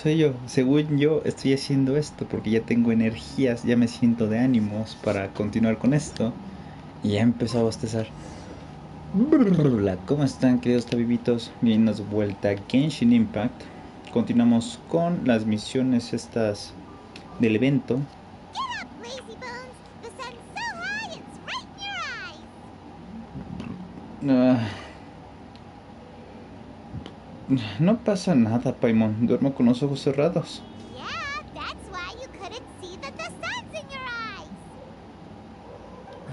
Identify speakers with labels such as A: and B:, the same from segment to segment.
A: Soy yo, según yo estoy haciendo esto porque ya tengo energías, ya me siento de ánimos para continuar con esto y ya empezó a bostezar. Hola, ¿cómo están queridos tabibitos? Bienvenidos de vuelta a Genshin Impact. Continuamos con las misiones estas del evento. Ah, no pasa nada, Paimon, duermo con los ojos cerrados.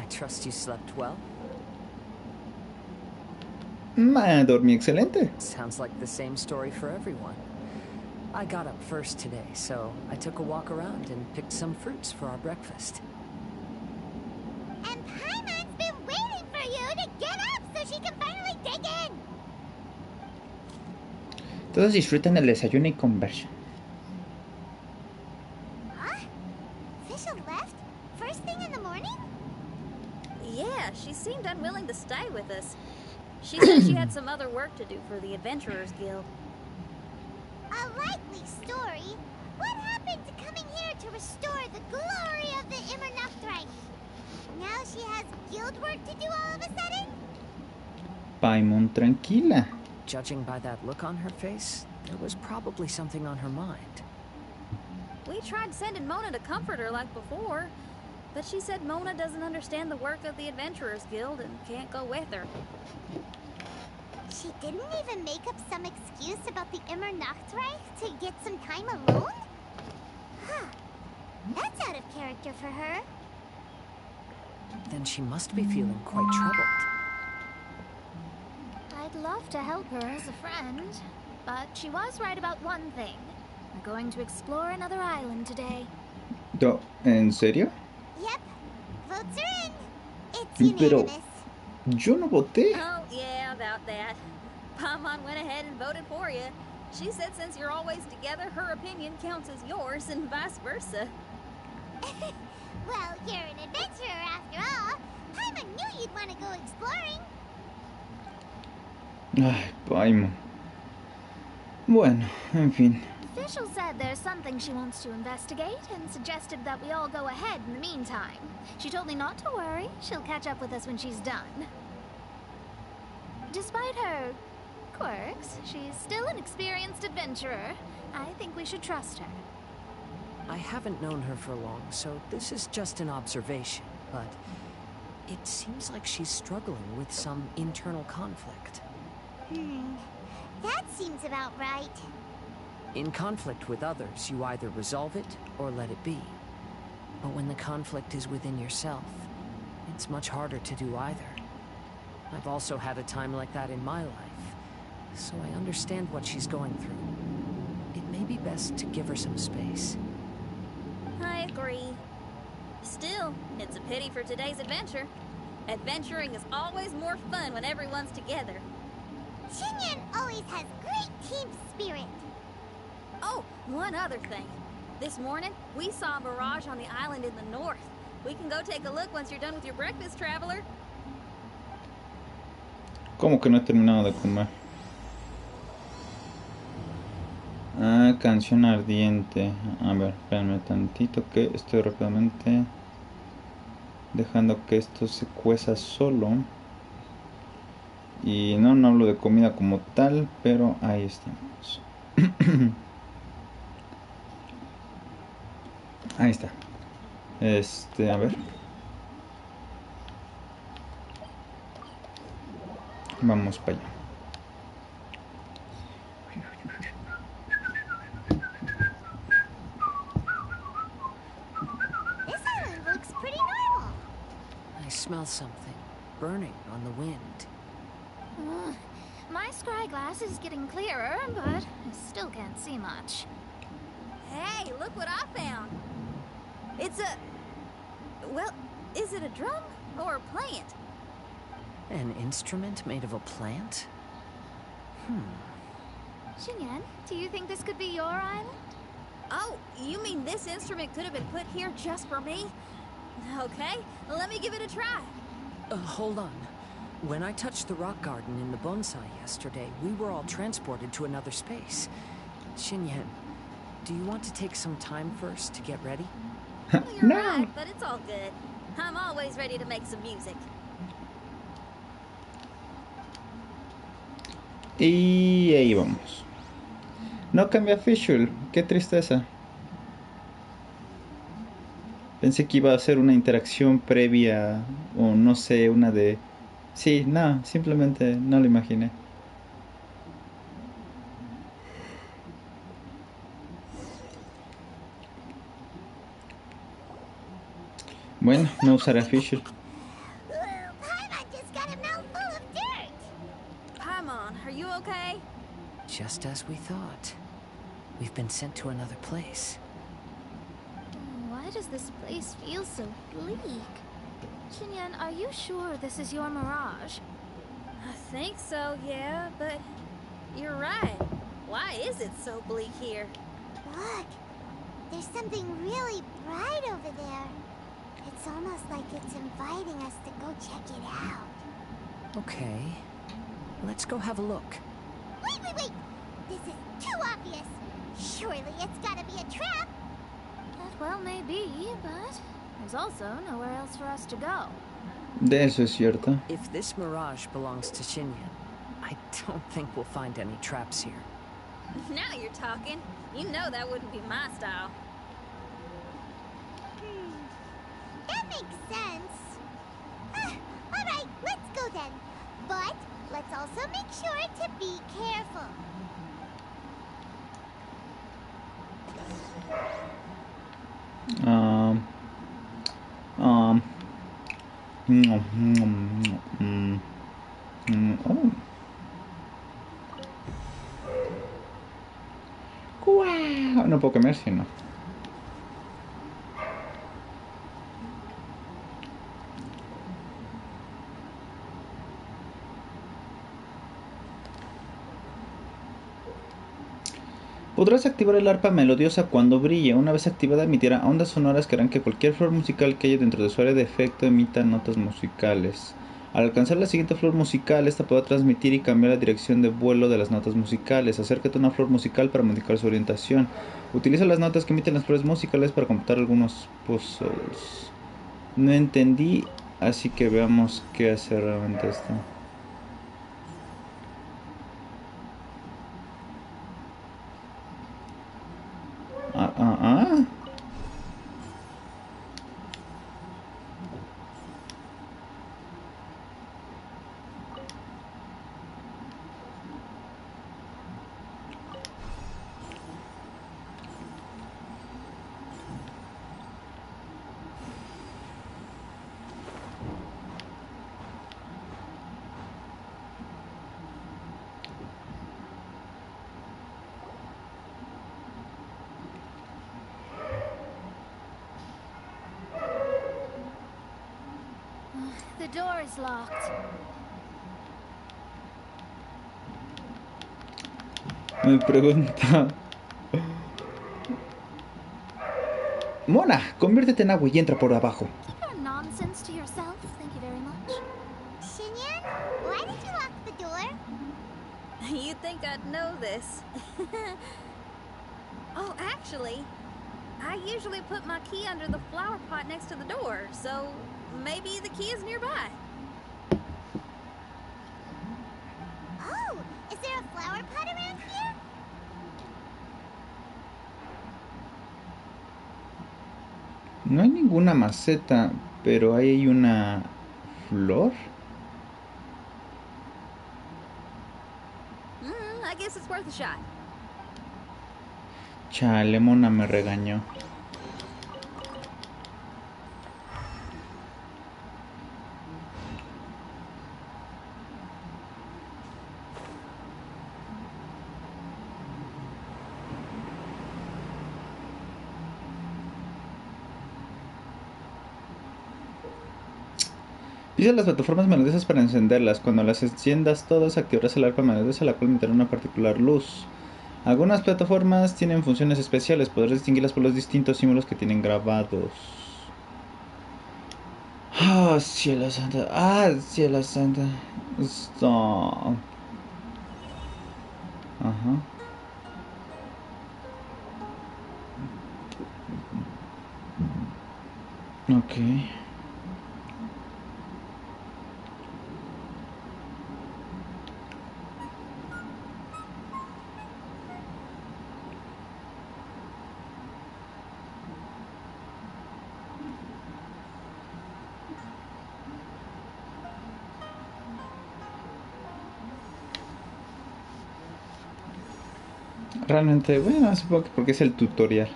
B: Trust you slept well?
A: Dormí excelente.
B: Sounds like the same story for everyone. I got up first today, so I took a walk around and picked some fruits for our breakfast.
C: And Paimon's been waiting for you to get up so she can finally dig in.
A: Todos disfrutan del desayuno y conversan.
C: Huh? Official left? First thing in the morning?
D: Yeah, she seemed unwilling to stay with us. She said she had some other work to do for the Adventurers Guild.
C: A likely story. What happened to coming here to restore the glory of the Immernachtreich? Now she has guild work to do all of a sudden?
A: Paimon, tranquila.
B: Judging by that look on her face, there was probably something on her mind.
D: We tried sending Mona to comfort her like before, but she said Mona doesn't understand the work of the Adventurers Guild and can't go with her.
C: She didn't even make up some excuse about the Immernachtreich to get some time alone? Huh. That's out of character for her.
B: Then she must be feeling quite troubled.
E: I'd love to help her as a friend, but she was right about one thing. We're going to explore another island today.
A: ¿En serio?
C: Yep. Votes are in. It's unanimous.
A: Yo no voté.
D: Oh, yeah, about that. Paimon went ahead and voted for you. She said since you're always together, her opinion counts as yours and vice versa.
C: Well, you're an adventurer after all. Paimon knew you'd want to go exploring.
A: Ay, Paimon. Bueno, en fin.
E: Official said there's something she wants to investigate and suggested that we all go ahead in the meantime. She told me not to worry. She'll catch up with us when she's done. Despite her quirks, she's still an experienced adventurer. I think we should trust her.
B: I haven't known her for long, so this is just an observation, but it seems like she's struggling with some internal conflict.
C: That seems about right.
B: In conflict with others, you either resolve it or let it be. But when the conflict is within yourself, it's much harder to do either. I've also had a time like that in my life, so I understand what she's going through. It may be best to give her some space.
D: I agree. Still, it's a pity for today's adventure. Adventuring is always more fun when everyone's together.
C: Xinyan always has great team spirit.
D: Oh, one other thing. This morning, we saw a mirage on the island in the north. We can go take a look once you're done with your breakfast, traveler.
A: ¿Cómo que no he terminado de comer? Ah, canción ardiente. A ver, espérenme tantito que estoy rápidamente dejando que esto se cueza solo. Y no hablo de comida como tal, pero ahí estamos. Ahí está. A ver. Vamos para allá.
C: This island looks pretty normal.
B: I smell something burning on the wind.
E: My scry glass is getting clearer, but I still can't see much.
D: Hey, look what I found. It's a... well, is it a drum or a plant?
B: An instrument made of a plant?
E: Xinyan, do you think this could be your island?
D: Oh, you mean this instrument could have been put here just for me? Okay, let me give it a try.
B: Hold on. When I touched the rock garden in the bonsai yesterday, we were all transported to another space. Xinyan, Do you want to take some time first to get ready?
D: Well, you're
A: No.
D: right, but it's all good. I'm always ready to make some music.
A: Y ahí vamos. No cambia Fischl, qué tristeza. Pensé que iba a ser una interacción previa o no sé, una de... Sí, no, simplemente no lo imaginé. Bueno, no usaré Fischl.
C: Paimon just got a mouthful of dirt.
D: Paimon, are you okay?
B: Just as we thought. We've been sent to another place.
E: Why does this place feel so bleak? Xinyan, are you sure this is your mirage?
D: I think so, yeah, but you're right. Why is it so bleak here?
C: Look, there's something really bright over there. It's almost like it's inviting us to go check it out.
B: Okay. Let's go have a look.
C: Wait! This is too obvious. Surely it's gotta be a trap.
E: That well may be, but there's also nowhere else for us to go.
A: De eso es cierto.
B: If this mirage belongs to Xinyan, I don't think we'll find any traps here.
D: Now you're talking. You know that wouldn't be my style.
C: That makes sense. Alright, let's go then. But let's also make sure to be careful.
A: Oh. Wow. No puedo comer si no. Podrás activar el arpa melodiosa cuando brille. Una vez activada emitirá ondas sonoras que harán que cualquier flor musical que haya dentro de su área de efecto emita notas musicales. Al alcanzar la siguiente flor musical, esta podrá transmitir y cambiar la dirección de vuelo de las notas musicales. Acércate a una flor musical para modificar su orientación. Utiliza las notas que emiten las flores musicales para completar algunos puzzles. No entendí, así que veamos qué hace realmente esto. Ah.
E: The door is locked.
A: Me pregunta... Mona, conviértete en agua y entra por abajo.
E: Keep your nonsense to yourself. Thank you very much.
C: Xinyan, why did you lock the door?
D: You'd think I'd know this. Oh, actually, I usually put my key under the flower pot next to the door, so maybe the key is nearby.
C: Oh, is there a flower pot around here?
A: No hay ninguna maceta, pero hay una flor.
D: I guess it's worth a shot.
A: Chale, Mona me regañó. Pisa las plataformas melodiosas para encenderlas. Cuando las enciendas todas, activarás el arpa melodiosa, la cual emitirá una particular luz. Algunas plataformas tienen funciones especiales. Podrás distinguirlas por los distintos símbolos que tienen grabados. Ah, cielo santa. Ah, cielo santa. Stop. Ajá. Ok. Realmente, bueno, supongo que porque es el tutorial.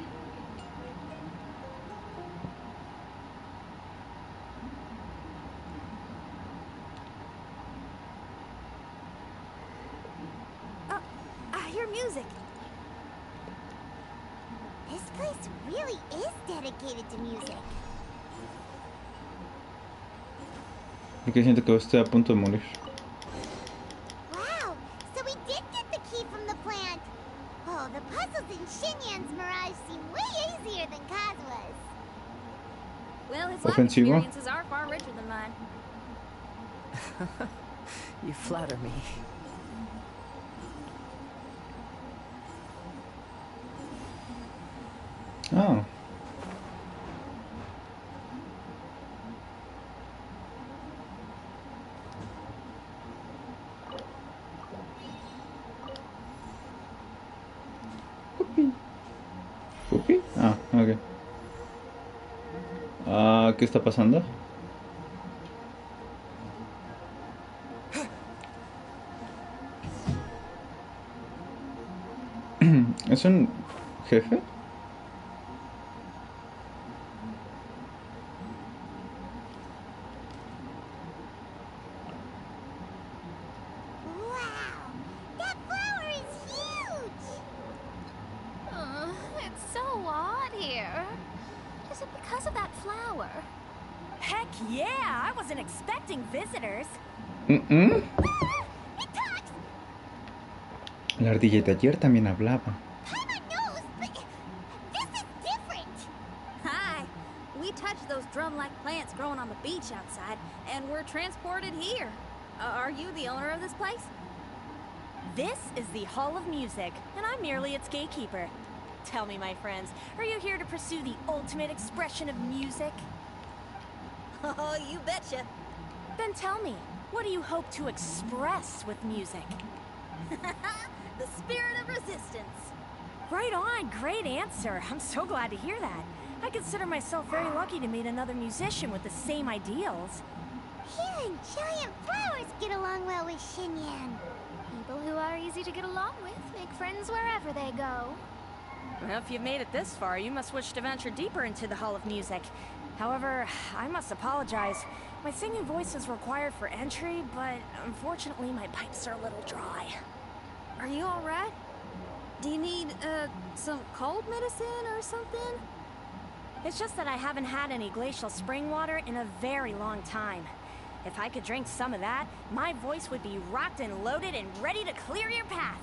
C: Oh, I hear music. This place really is dedicated to music.
A: Porque siento que estoy a punto de morir.
C: Wow, so we did get the key from the plant. Oh, the puzzles in Xinyan's Mirage seem way easier than Kazua's.
D: Well, his life
A: Ofensivo.
D: experiences are far richer than mine.
B: You flatter me.
A: Oh. Pupi. ¿Pupi? Ah, ok. Ah, ¿qué está pasando? ¿Es un jefe?
C: Wow, that flower is huge.
E: It's so odd here. Is it because of that flower?
F: Heck yeah! I wasn't expecting visitors.
A: Mm-mm.
C: It talks.
A: La ardilla de ayer también hablaba.
C: Paimon knows, but this is different.
D: Hi! We touched those drum-like plants growing on the beach outside, and we're transported here. Are you the owner of this place?
F: This is the Hall of Music, and I'm merely its gatekeeper. Tell me, my friends, are you here to pursue the ultimate expression of music?
D: Oh, you betcha.
F: Then tell me, what do you hope to express with music?
D: The spirit of resistance.
F: Right on, great answer. I'm so glad to hear that. I consider myself very lucky to meet another musician with the same ideals.
C: Here and giant flowers get along well with Xinyan.
E: People who are easy to get along with make friends wherever they go.
F: Well, if you've made it this far, you must wish to venture deeper into the Hall of Music. However, I must apologize. My singing voice is required for entry, but unfortunately my pipes are a little dry.
D: Are you alright? Do you need, some cold medicine or something?
F: It's just that I haven't had any glacial spring water in a very long time. If I could drink some of that, my voice would be rocked and loaded and ready to clear your path.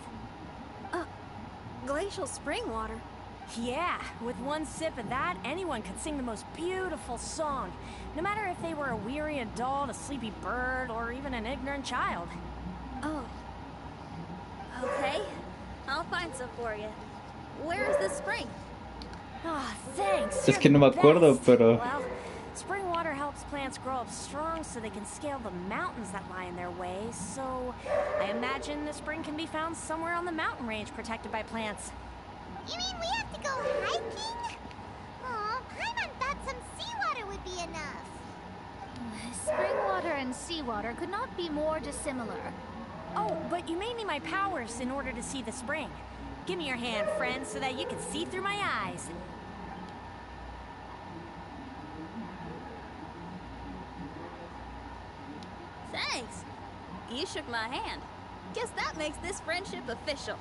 D: Glacial spring water?
F: Yeah, with one sip of that, anyone could sing the most beautiful song. No matter if they were a weary adult, a sleepy bird, or even an ignorant child.
D: Oh. Okay. I'll find some for you. Where is this spring?
F: Ah, thanks.
A: Es
F: You're
A: que no me
F: the
A: acuerdo,
F: best.
A: pero...
F: Well, spring water helps plants grow up strong so they can scale the mountains that lie in their way. So, I imagine the spring can be found somewhere on the mountain range protected by plants.
C: You mean we have to go hiking? Aw, Paimon thought some seawater would be enough.
E: Spring water and seawater could not be more dissimilar.
F: Oh, but you may need my powers in order to see the spring. Give me your hand, friend, so that you can see through my eyes.
D: Thanks. You shook my hand. Guess that makes this friendship official.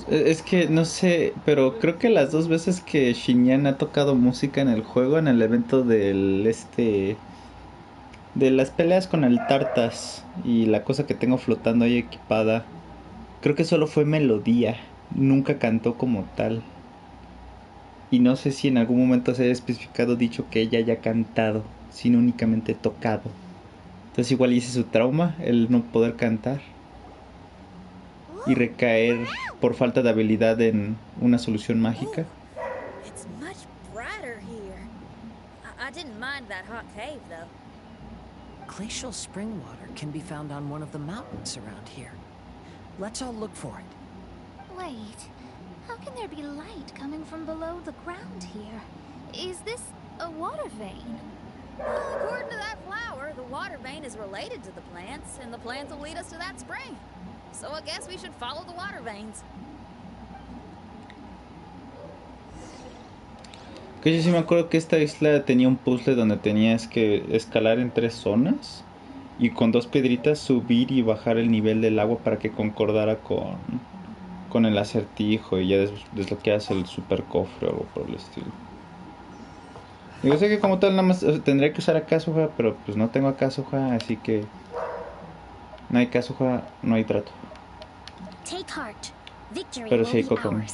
A: Es que no sé, pero creo que las dos veces que Xinyan ha tocado música en el juego, en el evento del de las peleas con el Tartas y la cosa que tengo flotando ahí equipada, creo que solo fue melodía, nunca cantó como tal. Y no sé si en algún momento se haya especificado dicho que ella haya cantado, sino únicamente tocado. Entonces igual hice su trauma, el no poder cantar. Y recaer por falta de habilidad en una solución mágica.
F: It's much
D: didn't mind that hot cave, though.
B: Glacial spring water can be found on one of the mountains around here. Let's all look for it.
E: Wait, how can there be light coming from below the ground here? Is this a water vein?
D: Well, according to that flower, the water vein is related to the plants, and the plants will lead us to that spring. So I guess we should follow the water veins.
A: Que yo sí me acuerdo que esta isla tenía un puzzle donde tenías que escalar en 3 zonas y con 2 piedritas subir y bajar el nivel del agua para que concordara con el acertijo y ya desbloqueas el super cofre o algo por el estilo. Yo sé que como tal nada más tendría que usar a Kazuha, pero pues no tengo a Kazuha, así que no hay Kazuha, no hay trato. Pero sí hay Kokomi.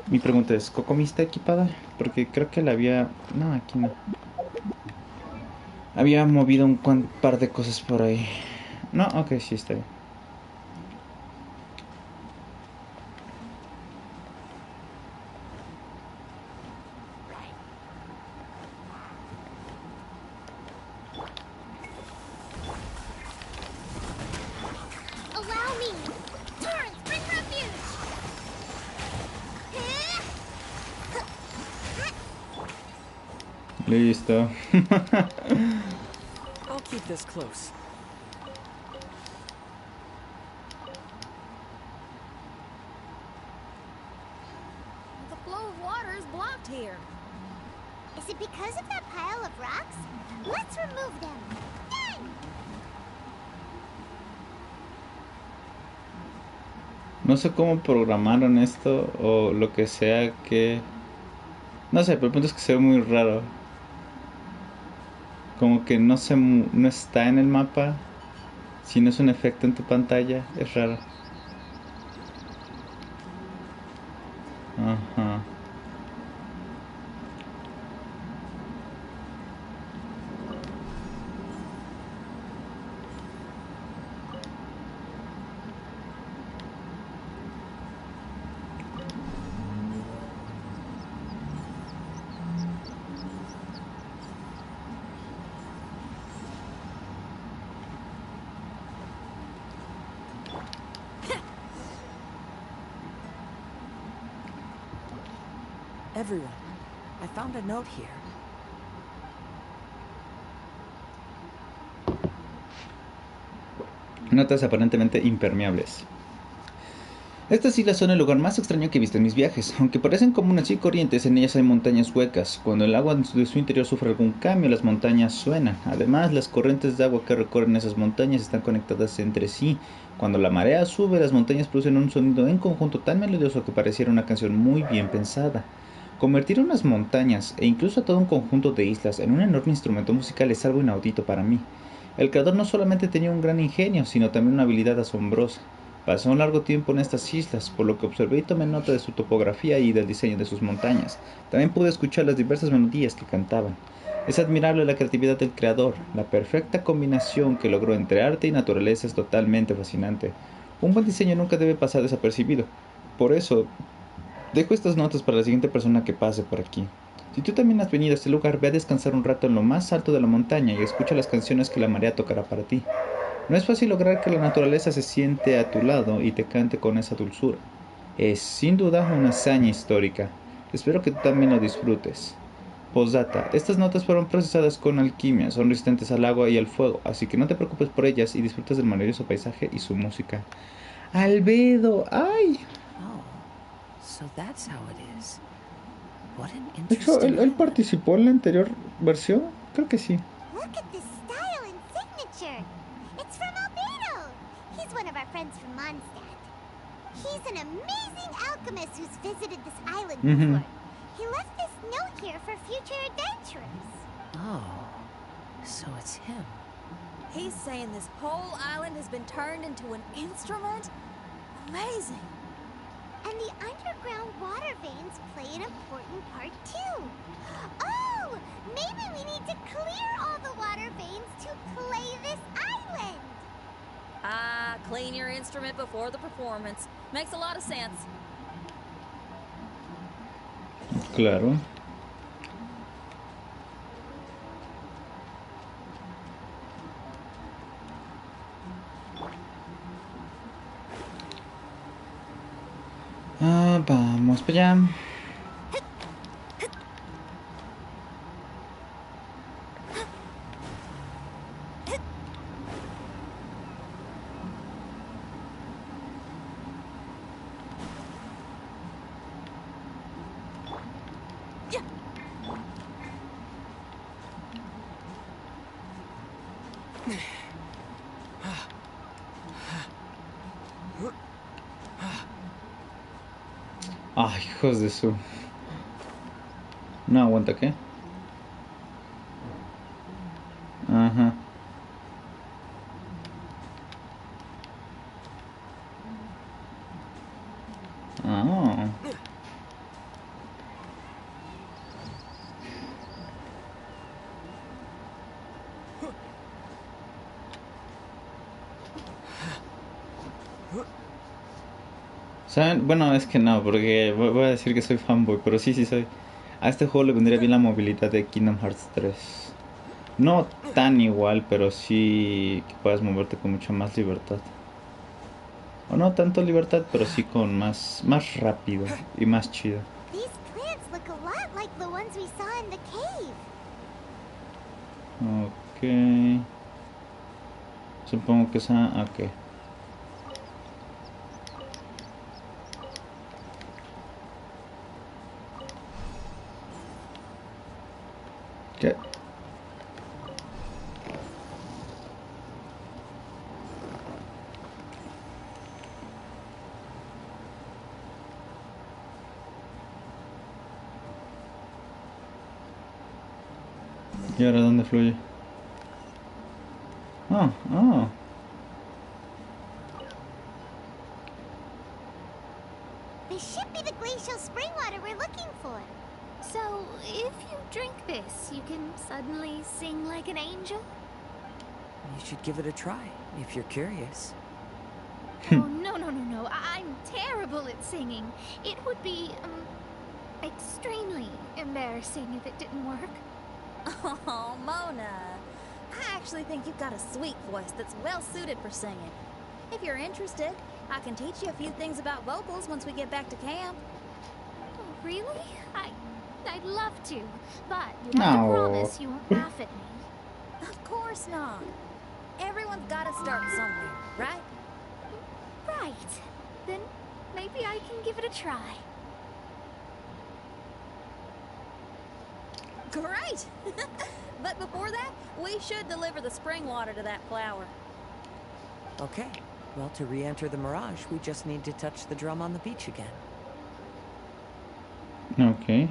A: Mi pregunta es, ¿Kokomi está equipada? Porque creo que la había... No, aquí no. Había movido un par de cosas por ahí. No, ok, sí está bien. Listo.
B: I'll keep this close.
D: The flow of water is blocked here.
C: Is it because of that pile of rocks? Let's remove them. Done!
A: No sé cómo programaron esto o lo que sea que... No sé, pero el punto es que se ve muy raro. Como que no está en el mapa, si no es un efecto en tu pantalla, es raro. Ajá.
B: Everyone, I found a note here.
A: Notas aparentemente impermeables. Estas islas son el lugar más extraño que he visto en mis viajes. Aunque parecen comunes y corrientes, en ellas hay montañas huecas. Cuando el agua de su interior sufre algún cambio, las montañas suenan. Además, las corrientes de agua que recorren esas montañas están conectadas entre sí. Cuando la marea sube, las montañas producen un sonido en conjunto tan melodioso que pareciera una canción muy bien pensada. Convertir unas montañas e incluso a todo un conjunto de islas en un enorme instrumento musical es algo inaudito para mí. El creador no solamente tenía un gran ingenio, sino también una habilidad asombrosa. Pasó un largo tiempo en estas islas, por lo que observé y tomé nota de su topografía y del diseño de sus montañas. También pude escuchar las diversas melodías que cantaban. Es admirable la creatividad del creador. La perfecta combinación que logró entre arte y naturaleza es totalmente fascinante. Un buen diseño nunca debe pasar desapercibido. Por eso, dejo estas notas para la siguiente persona que pase por aquí. Si tú también has venido a este lugar, ve a descansar un rato en lo más alto de la montaña y escucha las canciones que la marea tocará para ti. No es fácil lograr que la naturaleza se siente a tu lado y te cante con esa dulzura. Es sin duda una hazaña histórica. Espero que tú también lo disfrutes. Postdata, estas notas fueron procesadas con alquimia, son resistentes al agua y al fuego, así que no te preocupes por ellas y disfrutas del maravilloso paisaje y su música. ¡Albedo! ¡Ay!
B: Oh, so that's how it is. What an
A: De hecho,
B: interesting...
A: ¿él participó en la anterior versión? Creo que sí.
C: Look at this style and signature. It's from Albedo. He's one of our friends from Mondstadt. He's an amazing alchemist who's visited this island before. He left this note here for future adventurers.
B: Oh, so it's him.
D: He's saying this whole island has been turned into an instrument? Amazing.
C: And the underground water veins play an important part too. Oh, maybe we need to clear all the water veins to play this island.
D: Ah, clean your instrument before the performance. Makes a lot of sense.
A: Claro. Ah, vamos para allá. Ay, hijos de su... No aguanta, ¿qué? Ajá. Ah. ¿Saben? Bueno, es que no, porque voy a decir que soy fanboy, pero sí, sí soy. A este juego le vendría bien la movilidad de Kingdom Hearts 3. No tan igual, pero sí que puedas moverte con mucha más libertad. O no tanto libertad, pero sí con más rápido y más chido.
C: These plants look a lot like the ones we saw in the cave.
A: Ok. Supongo que esa... Ok. ¿Qué? ¿Y ahora dónde fluye? Ah, ah.
C: This should be the glacial spring water we're looking for.
E: So, if you drink this, you can suddenly sing like an angel?
B: You should give it a try, if you're curious.
E: Oh, no. I'm terrible at singing. It would be, extremely embarrassing if it didn't work.
D: Oh, Mona. I actually think you've got a sweet voice that's well suited for singing. If you're interested, I can teach you a few things about vocals once we get back to camp.
E: Oh, really? I'd love to, but you have to
A: No.
E: promise you won't laugh at me.
D: Of course not. Everyone's got to start somewhere, right?
E: Right. Then maybe I can give it a try.
D: Great! But before that, we should deliver the spring water to that flower.
B: Okay, well, to re-enter the Mirage, we just need to touch the drum on the beach again.
A: Ok.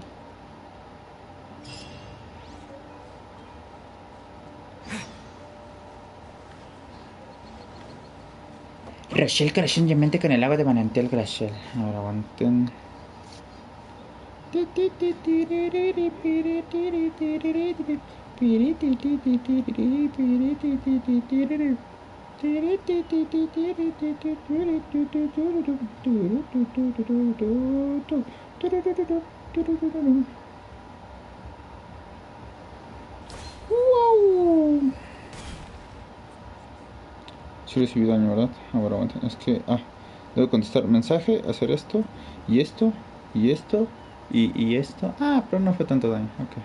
A: Rachel crecientemente con el agua de manantial Rachel. Ahora aguanten. Wow. Sí recibí daño, ¿verdad? Ahora aguanten. Es que... debo contestar mensaje, hacer esto, y esto, y esto, y esto. Ah, pero no fue tanto daño. Ok.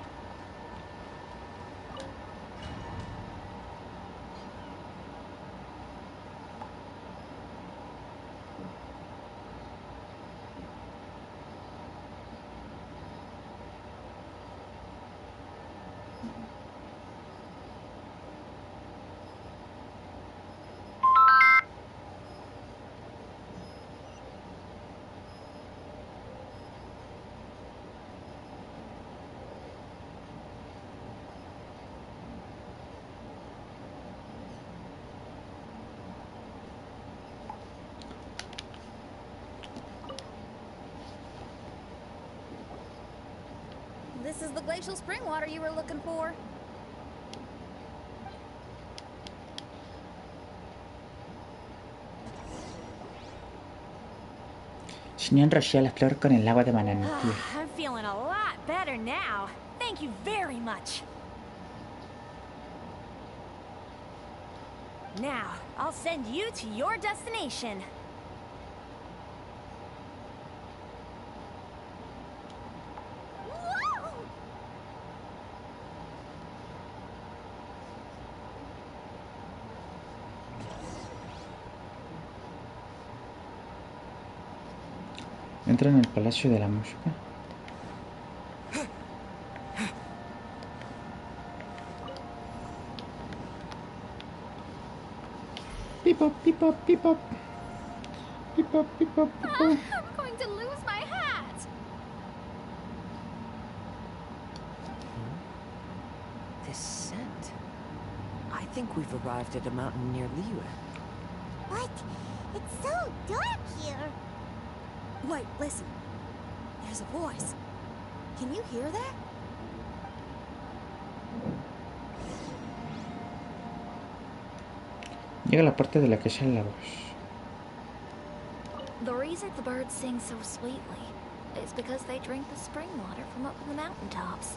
D: This is the glacial spring water you were looking for.
A: Xinyan rocía la flor con el agua de manantial.
F: I'm feeling a lot better now. Thank you very much. Now, I'll send you to your destination.
A: Entra en el Palacio de la Música. Pipop, pipop, pipop. Pipop, pipop, pipop.
E: I'm going to lose my hat.
B: This scent. I think we've arrived at a mountain near Liyue.
C: What? It's so dark here.
D: Wait, listen. There's a voice. Can you hear that?
A: Llega la parte de la que sale la voz.
E: The reason the birds sing so sweetly is because they drink the spring water from up in the mountaintops.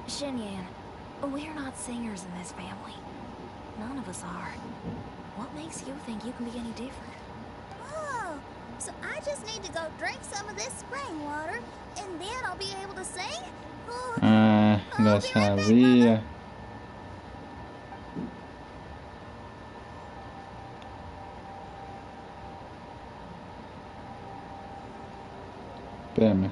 E: Xinyan, we're not singers in this family. None of us are. What makes you think you can be any different?
D: Oh, so I just need to go drink some of this spring water, and then I'll be able to sing? Oh,
A: Ah,
D: I'll
A: lo
D: be right back,
A: sabía.
D: Mama.
A: Espérame.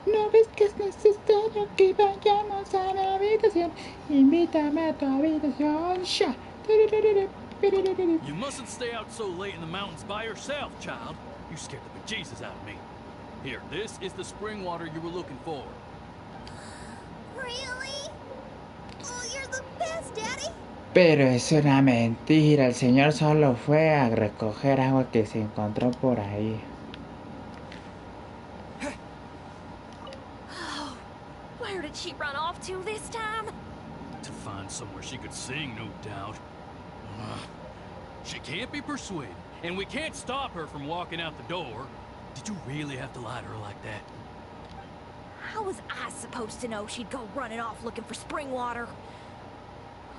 A: ¿No ves que es necesario que vayamos a la habitación? Invítame a tu habitación. Ya.
G: You mustn't stay out so late in the mountains by yourself, child. You scared the bejesus out of me. Here, this is the spring water you were looking for.
D: Really? Oh, you're the best, Daddy.
A: Pero es una mentira. El señor solo fue a recoger agua que se encontró por ahí.
F: Oh, where did she run off to this time?
G: To find somewhere she could sing, no doubt. Ugh. She can't be persuaded, and we can't stop her from walking out the door. Did you really have to lie to her like that?
F: How was I supposed to know she'd go running off looking for spring water?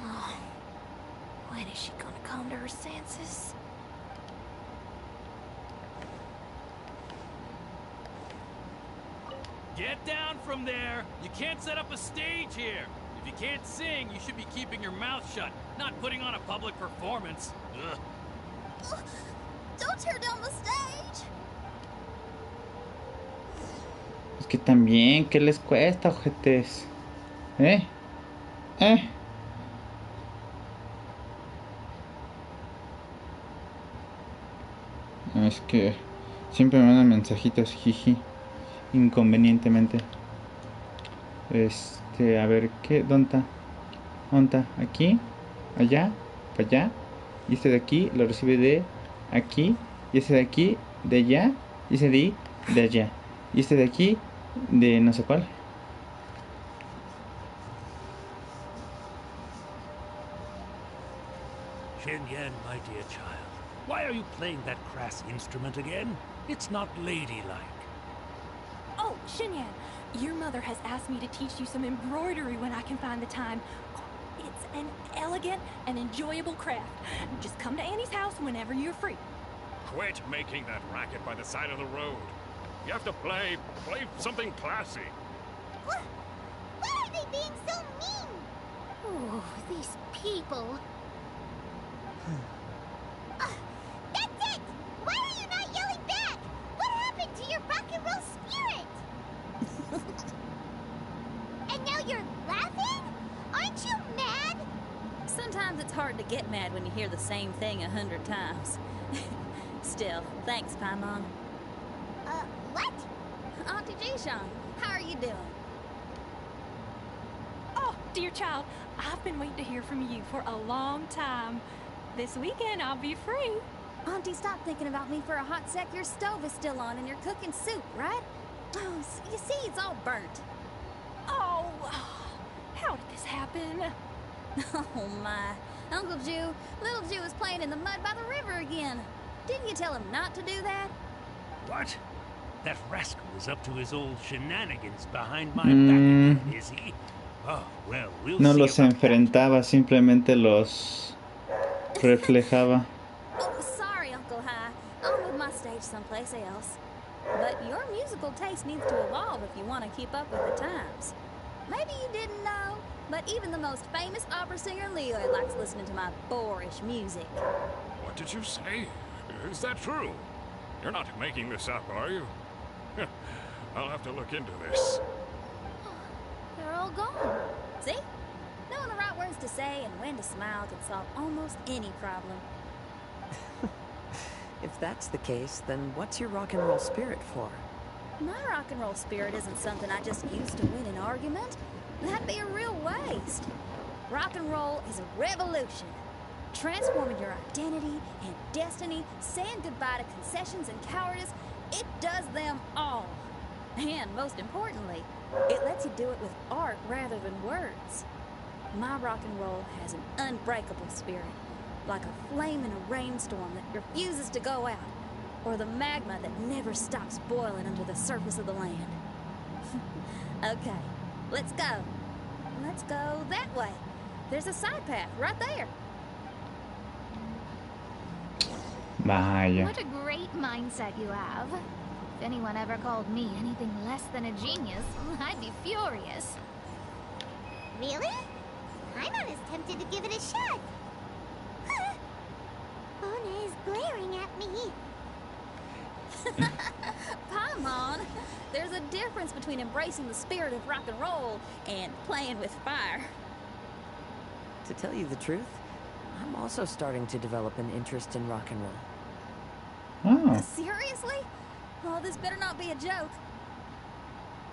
F: Oh, when is she gonna come to her senses?
G: Get down from there! You can't set up a stage here! If you can't sing, you should be keeping your mouth shut, not putting on a public performance. Ugh.
D: Oh, don't tear down the stage.
A: Es que también, ¿qué les cuesta, ojetes? ¿Eh? Es que siempre me mandan mensajitos, jiji, inconvenientemente. A ver, ¿qué? ¿Dónde está? ¿Aquí? ¿Allá? ¿Para allá? Y este de aquí lo recibe de aquí. Y este de aquí, de allá. Y ese de ahí, de allá. Y este de aquí, de no sé cuál.
H: Xinyan, my dear child, why are you playing that crass instrument again? It's not ladylike.
F: Oh, Xinyan, your mother has asked me to teach you some embroidery when I can find the time. It's an elegant and enjoyable craft. Just come to Annie's house whenever you're free.
I: Quit making that racket by the side of the road. You have to play something classy.
C: What? Why are they being so mean?
E: Oh, these people.
C: That's it! Why are you not yelling back? What happened to your rock and roll spirit? And now you're laughing? Aren't you mad?
D: Sometimes it's hard to get mad when you hear the same thing 100 times. Still, thanks, Paimon.
C: What?
D: Auntie Jishan, how are you doing?
F: Oh, dear child, I've been waiting to hear from you for a long time. This weekend I'll be free.
D: Auntie, stop thinking about me for a hot sec. Your stove is still on and you're cooking soup, right? Oh, you see, it's all burnt.
F: Oh, how did this happen?
D: Oh, my. Uncle Jew, little Jew is playing in the mud by the river again. Didn't you tell him not to do that?
H: What? That rascal is up to his old shenanigans behind my back again, is he? Oh, well, we'll
A: No
H: see
A: los
H: about that.
A: enfrentaba, simplemente los reflejaba.
D: Oh, sorry, Uncle High. I'll move my stage someplace else. But your musical taste needs to evolve if you want to keep up with the times. Maybe you didn't know, But even the most famous opera singer Leo likes listening to my boorish music.
I: What did you say? Is that true? You're not making this up, are you? I'll have to look into this.
D: They're all gone. See? Knowing the right words to say and when to smile can solve almost any problem.
B: If that's the case, then what's your rock and roll spirit for?
D: My rock and roll spirit isn't something I just use to win an argument. That'd be a real waste. Rock and roll is a revolution. Transforming your identity and destiny, saying goodbye to concessions and cowardice, it does them all. And most importantly, it lets you do it with art rather than words. My rock and roll has an unbreakable spirit, like a flame in a rainstorm that refuses to go out, or the magma that never stops boiling under the surface of the land. Okay, let's go. Let's go that way. There's a side path right there.
A: Vaya.
E: What a great mindset you have. If anyone ever called me anything less than a genius, I'd be furious.
C: Really? I'm not as tempted to give it a shot. Mona is glaring at me.
D: Paimon, there's a difference between embracing the spirit of rock and roll and playing with fire.
B: To tell you the truth, I'm also starting to develop an interest in rock and roll.
A: Oh.
D: Seriously? Oh, this better not be a joke.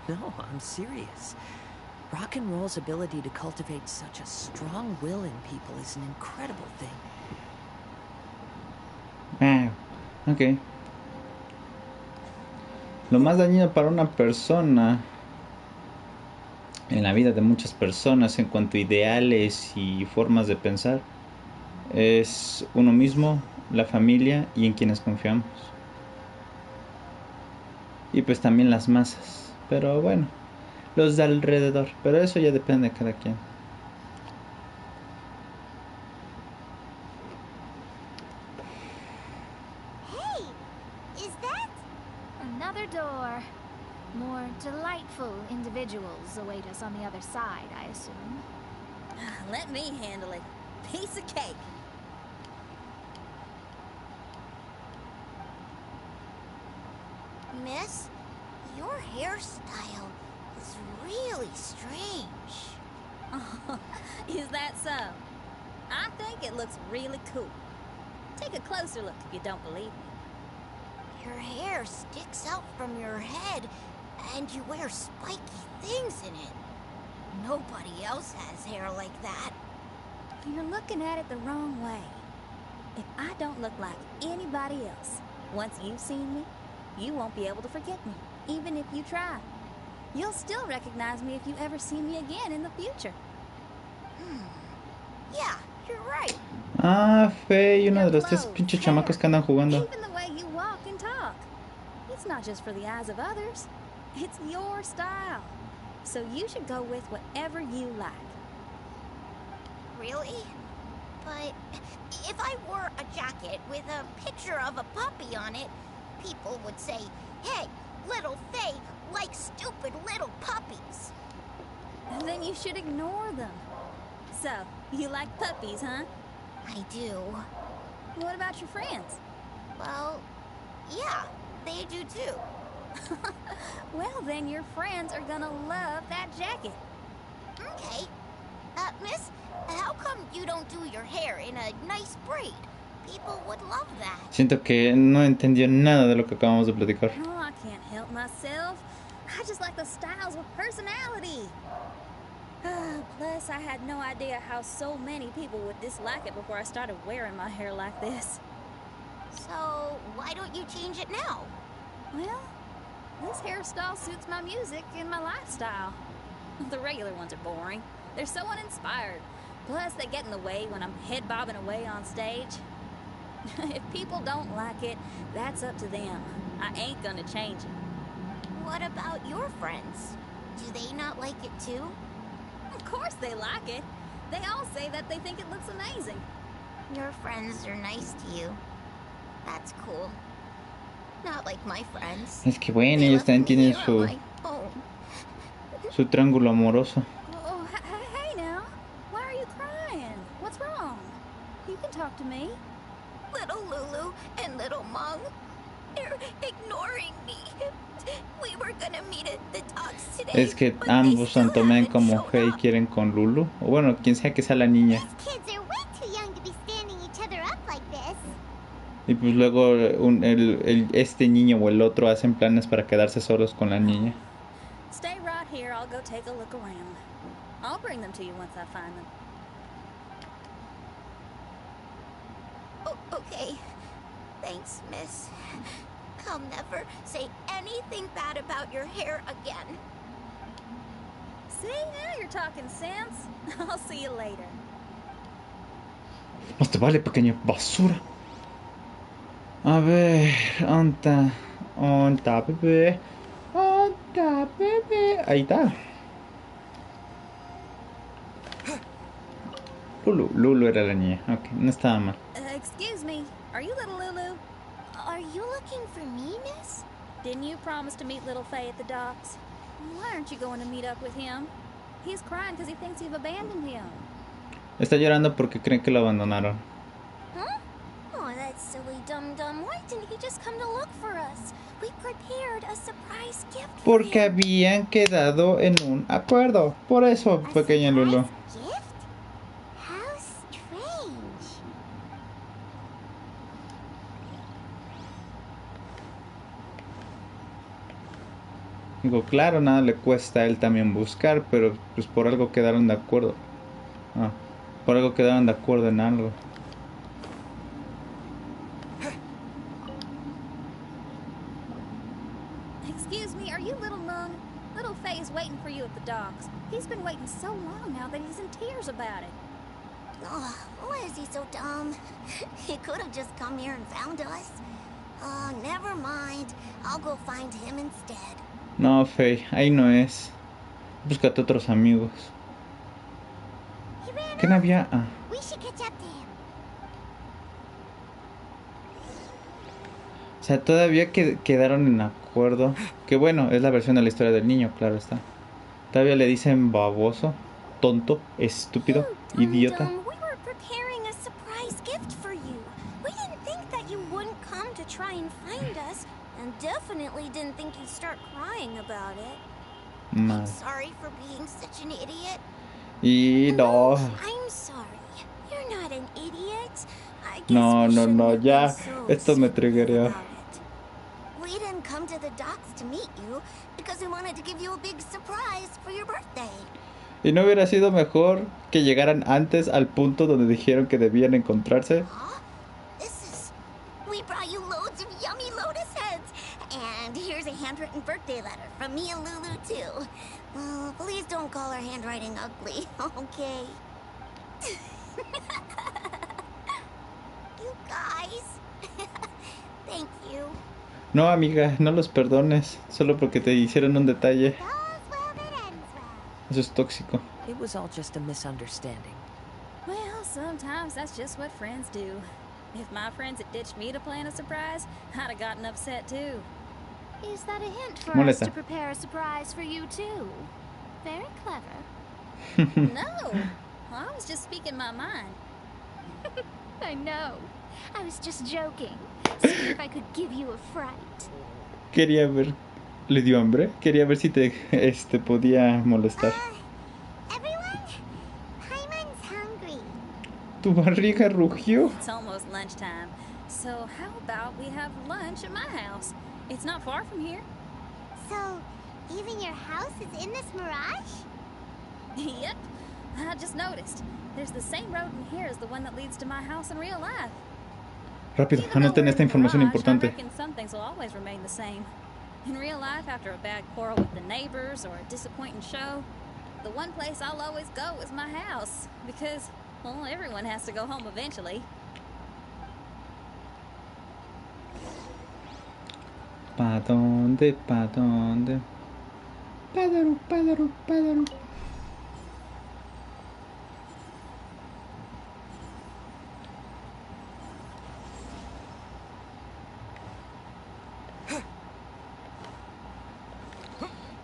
B: No, I'm serious. Rock and roll's ability to cultivate such a strong will in people is an incredible thing.
A: Wow. Ok. Lo más dañino para una persona, en la vida de muchas personas en cuanto a ideales y formas de pensar, es uno mismo, la familia y en quienes confiamos. Y pues también las masas. Pero bueno, los de alrededor. Pero eso ya depende de cada quien.
C: Hey, is that?
E: Another door. More delightful individuals await us on the other side, I assume.
D: Let me handle it. Piece of cake.
C: Miss, your hairstyle is really strange.
D: Oh, is that so? I think it looks really cool. Take a closer look if you don't believe me.
C: Your hair sticks out from your head, and you wear spiky things in it. Nobody else has hair like that.
D: You're looking at it the wrong way. If I don't look like anybody else, once you've seen me, you won't be able to forget me, even if you try. You'll still recognize me if you ever see me again in the future.
C: Yeah, you're right.
A: Ah, Fe y uno de los tres pinches chamacos que andan jugando.
D: Even the way you walk and talk. It's not just for the eyes of others. It's your style. So you should go with whatever you like.
C: Really? But if I wore a jacket with a picture of a puppy on it, people would say, hey, little Faye likes stupid little puppies.
D: And then you should ignore them. So, you like puppies, huh?
C: I do.
D: What about your friends?
C: Well, yeah, they do too.
D: Well, then your friends are gonna love that jacket.
C: Okay. Miss, how come you don't do your hair in a nice braid? People would love that.
A: Siento que no entendió nada de lo que acabamos de platicar.
D: Oh, I can't help myself. I just like the styles with personality. Plus, I had no idea how so many people would dislike it before I started wearing my hair like this.
C: So, why don't you change it now?
D: Well, this hairstyle suits my music and my lifestyle. The regular ones are boring. They're so uninspired. Plus, they get in the way when I'm head bobbing away on stage. If people don't like it, that's up to them. I ain't gonna change it.
C: What about your friends? Do they not like it too?
D: Of course they like it. They all say that they think it looks amazing.
C: Your friends are nice to you. That's cool. Not like my friends.
A: Es que bueno, ellos también tienen su triángulo amoroso.
D: Oh, hey now. You can talk to me.
E: Little Lulu and little Mung, they're ignoring me. We were gonna meet at the docks today.
A: Es que ambos, tanto Men como Faye, quieren con Lulu. O bueno, quien sea que sea la niña. Y pues luego este niño o el otro hacen planes para quedarse solos con la niña.
D: Stay right here. I'll go take a look around. I'll bring them to you once I find them.
E: Oh, okay. Thanks, miss. I'll never say anything bad about your hair again.
D: See, now you're talking sense. I'll see you later.
A: Más te vale, pequeña basura. A ver, onta, bebé. Onta, bebé. Ahí está. Lulu era la niña. Ok, no estaba mal.
D: Excuse me. Are you little Lulu?
C: Are you looking for me, miss?
D: Didn't you promise to meet little Faye at the docks? Why aren't you going to meet up with him? He's crying because he thinks you've abandoned him.
A: Está llorando porque creen que lo abandonaron.
C: Huh? Oh, that silly dum-dum. Why didn't he just come to look for us? We prepared a surprise gift for
A: Porque
C: him.
A: habían quedado en un acuerdo. Por eso, pequeña Lulu.
C: Gift? How strange.
A: Digo, claro, nada le cuesta a él también buscar, pero pues por algo quedaron de acuerdo. Por algo quedaron de acuerdo en algo.
D: Excuse me, are you little Mung? Little Faye is waiting for you at the docks. He's been waiting so long now that he's in tears about it.
C: Oh, why is he so dumb? He could have just come here and found us. Oh, never mind. I'll go find him instead.
A: No, Faye, ahí no es. Búscate otros amigos. ¿Qué no había?
C: We should catch up to him.
A: O sea, todavía quedaron en acuerdo. Que bueno, es la versión de la historia del niño, claro está. Todavía le dicen baboso, tonto, estúpido, idiota.
C: We were preparing a surprise gift for you. We didn't think that you wouldn't come to try and find us, and definitely didn't think you'd start crying about it. I'm sorry for being such an idiot.
A: Y no.
C: I'm sorry. You're not an idiot. I guess
A: No, ya.
C: So
A: Esto me triggereó.
C: We didn't come to the docks to meet you because we wanted to give you a big surprise for your birthday.
A: ¿Y no hubiera sido mejor que llegaran antes al punto donde dijeron que debían encontrarse?
C: We brought you loads of yummy lotus heads. And here's a handwritten birthday letter from me and Lulu, too. Please don't call our handwriting ugly, okay? You guys. Thank you.
A: No, amiga, no los perdones. Solo porque te hicieron un detalle. Eso es tóxico.
B: It was all just a misunderstanding.
D: Well, sometimes that's just what friends do. If my friends had ditched me to plan a surprise, I'd have gotten upset too.
C: Is that a hint for
A: Molesta.
C: us to prepare a surprise for you too? Very clever.
D: No, I was just speaking my mind.
C: I know. I was just joking. See if I could give you a fright.
A: Quería ver. ¿Le dio hambre? Quería ver si te podía molestar.
C: Everyone, Paimon's hungry.
A: Tu barriga rugió.
D: It's almost lunchtime, so how about we have lunch at my house? It's not far from here.
C: So, even your house is in this mirage?
D: Yep, I just noticed. There's the same road in here as the one that leads to my house in real life.
A: Rápido, anoten esta información importante.
D: I reckon some things will always remain the same. In real life, after a bad quarrel with the neighbors or a disappointing show, the one place I'll always go is my house. Because, well, everyone has to go home eventually.
A: ¿Pa dónde? ¿Pa dónde? Pájaro, pájaro, pájaro.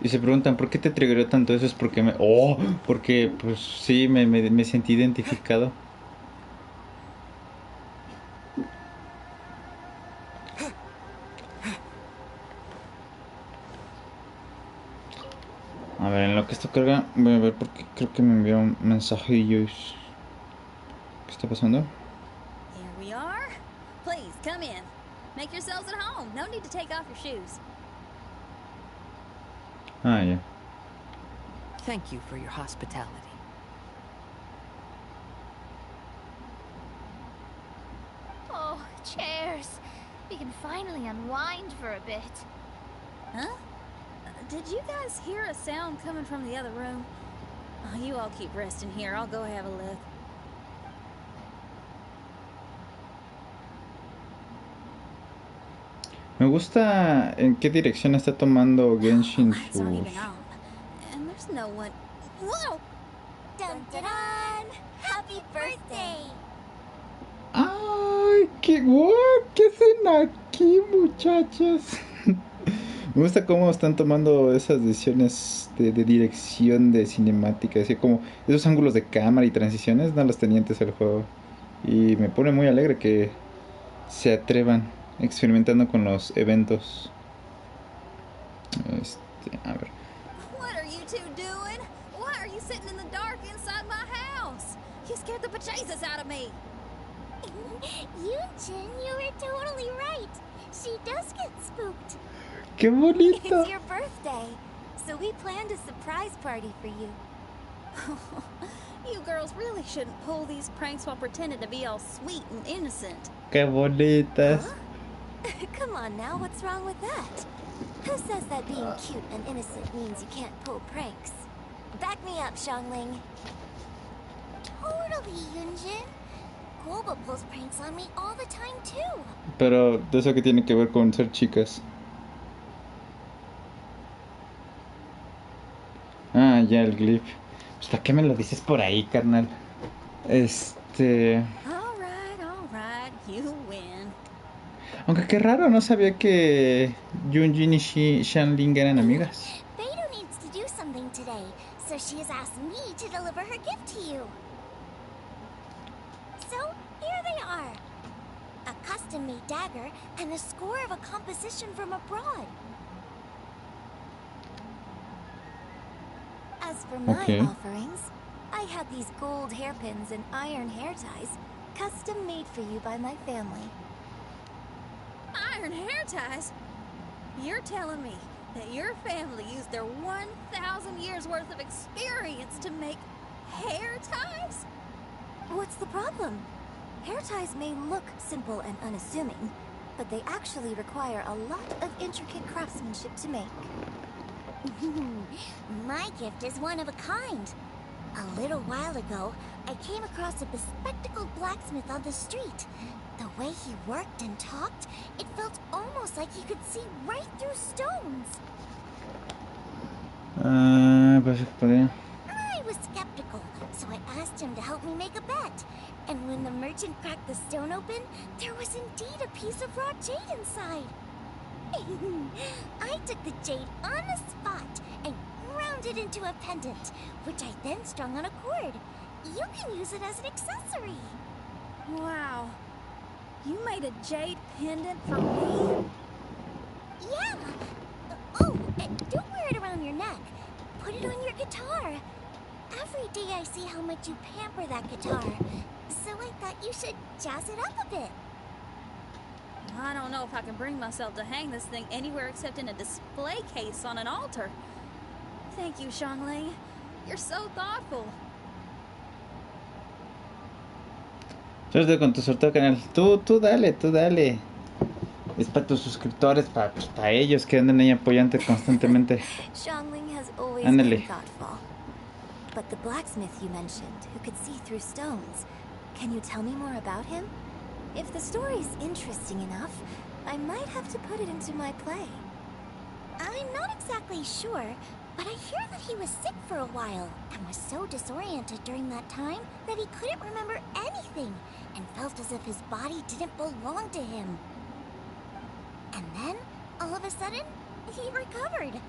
A: Y se preguntan, ¿por qué te triggeró tanto eso? Es porque porque pues sí, me sentí identificado. ver, en lo que esto carga, voy a ver porque creo que me envió un mensajillo. ¿Qué está pasando?
D: Here we are. Please, come in. Make yourselves at home. No need to take off your shoes.
A: Ah, ya.
B: Thank you for your hospitality.
E: Oh, chairs. We can finally unwind for a bit.
D: Huh? Did you guys hear a sound coming from the other room? Oh, you all keep resting here. I'll go have a look.
A: Me gusta en qué dirección está tomando Genshin
D: It's not
A: sus...
D: even on. And there's no one. Whoa!
C: Dun dun dun! Happy birthday!
A: ¡Ay! ¡Qué guau! ¿Qué hacen aquí, muchachos? Me gusta cómo están tomando esas decisiones de dirección de cinemática. Así como esos ángulos de cámara y transiciones no los tenía antes el juego. Y me pone muy alegre que se atrevan experimentando con los eventos. A ver.
D: What are you two doing? Why are you sitting in the dark inside my house? You scared the bejesus out of me.
C: Yunjin, you were totally right. She does get spooked.
A: ¡Qué bonito!
C: It's your birthday, so we planned a surprise party for you.
D: You girls really shouldn't pull these pranks while pretending to be all sweet and innocent.
A: ¡Qué bonitas!
C: Huh? Come on now, what's wrong with that? Who says that being cute and innocent means you can't pull pranks? Back me up, Xiangling. Totally, Yunjin. Guoba pulls pranks on me all the time too.
A: Pero de eso que tiene que ver con ser chicas. Ah, ya el glif. Pues, ¿para qué me lo dices por ahí, carnal?
D: Alright, you win.
A: Aunque qué raro, no sabía que Yunjin y Xiangling eran amigas.
C: Beidou needs to do something today, so she has asked me to deliver her gift to you. So, here they are. A custom-made dagger and a score of a composition from abroad. As for my offerings, I had these gold hairpins and iron hair ties, custom made for you by my family.
D: Iron hair ties? You're telling me that your family used their 1,000 years worth of experience to make hair ties?
C: What's the problem? Hair ties may look simple and unassuming, but they actually require a lot of intricate craftsmanship to make. My gift is one of a kind. A little while ago, I came across a bespectacled blacksmith on the street. The way he worked and talked, it felt almost like he could see right through stones. I was skeptical, so I asked him to help me make a bet. And when the merchant cracked the stone open, there was indeed a piece of raw jade inside. I took the jade on the spot and ground it into a pendant, which I then strung on a cord. You can use it as an accessory.
D: Wow. You made a jade pendant for me?
C: Yeah. Oh, and don't wear it around your neck. Put it on your guitar. Every day I see how much you pamper that guitar, so I thought you should jazz it up a bit.
D: I don't know if I can bring myself to hang this thing anywhere except in a display case on an altar. Thank you, Xiangling. You're so thoughtful.
A: Suerte con tu sorteo, canal. Tú dale. Es para tus suscriptores, para ellos que andan ahí apoyando constantemente.
C: Xiangling has always
A: Ándale.
C: been thoughtful. But the blacksmith you mentioned, who could see through stones, can you tell me more about him? If the story's interesting enough, I might have to put it into my play. I'm not exactly sure, but I hear that he was sick for a while and was so disoriented during that time that he couldn't remember anything and felt as if his body didn't belong to him. And then, all of a sudden, he recovered.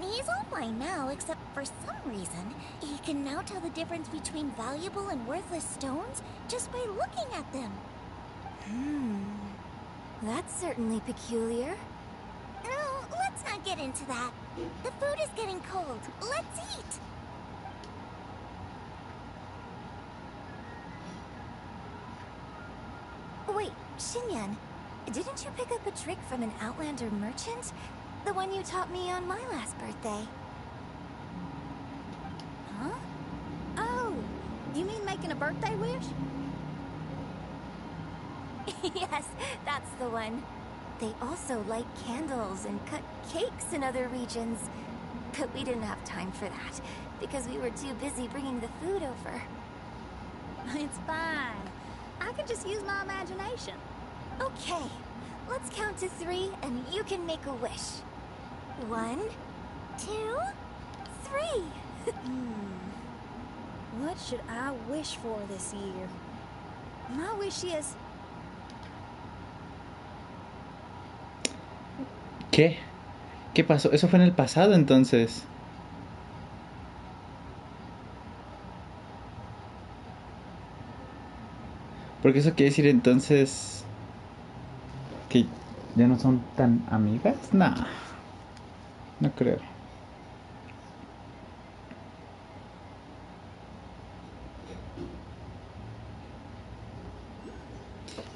C: He's all fine now, except for some reason, he can now tell the difference between valuable and worthless stones just by looking at them. That's certainly peculiar. No, let's not don't get into that. The food is getting cold. Let's eat. Wait, Xinyan, didn't you pick up a trick from an Outlander merchant? The one you taught me on my last birthday.
D: Huh? Oh, you mean making a birthday wish?
C: Yes, that's the one. They also light candles and cut cakes in other regions. But we didn't have time for that, because we were too busy bringing the food over.
D: It's fine. I can just use my imagination.
C: Okay, let's count to 3 and you can make a wish. 1, 2, 3.
D: What should I wish for this year? My wish is...
A: ¿Qué? ¿Qué pasó? Eso fue en el pasado, entonces. Porque eso quiere decir entonces que ya no son tan amigas. Nah, no creo.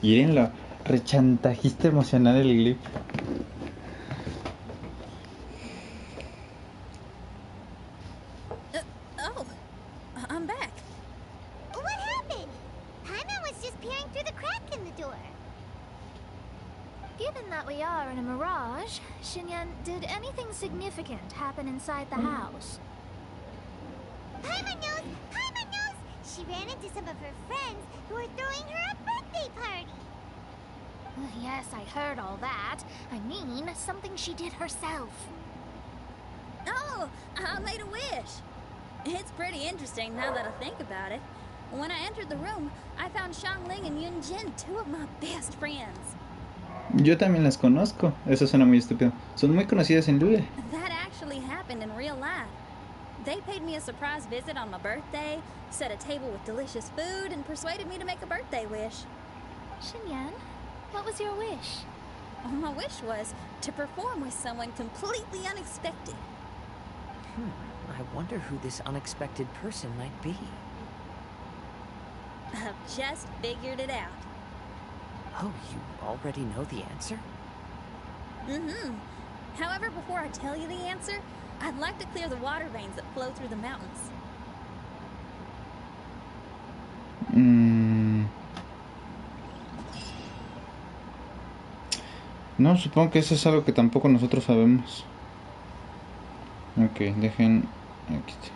A: Mírenlo, rechantajista emocional el Glip.
D: Oh, I'm back.
C: What happened? Paimon was just peering through the crack in the door.
E: Given that we are in a mirage, Xinyan, did anything significant happen inside the house?
C: Paimon knows! Paimon knows! She ran into some of her friends who were throwing her a birthday party.
E: Yes, I heard all that. I mean, something she did herself.
D: Oh, I made a wish. It's pretty interesting now that I think about it. When I entered the room, I found Xiangling and Yunjin, 2 of my best friends.
A: Yo también las conozco. Eso suena muy estúpido. Son muy conocidas en Lule.
D: That actually happened in real life. They paid me a surprise visit on my birthday, set a table with delicious food, and persuaded me to make a birthday wish.
E: Xinyan, what was your wish?
D: Oh, my wish was to perform with someone completely unexpected.
B: I wonder who this unexpected person might be.
D: I've just figured it out.
B: Oh, you already know the answer?
D: However, before I tell you the answer, I'd like to clear the water veins that flow through the mountains.
A: No, supongo que eso es algo que tampoco nosotros sabemos. Ok, dejen... Aquí está.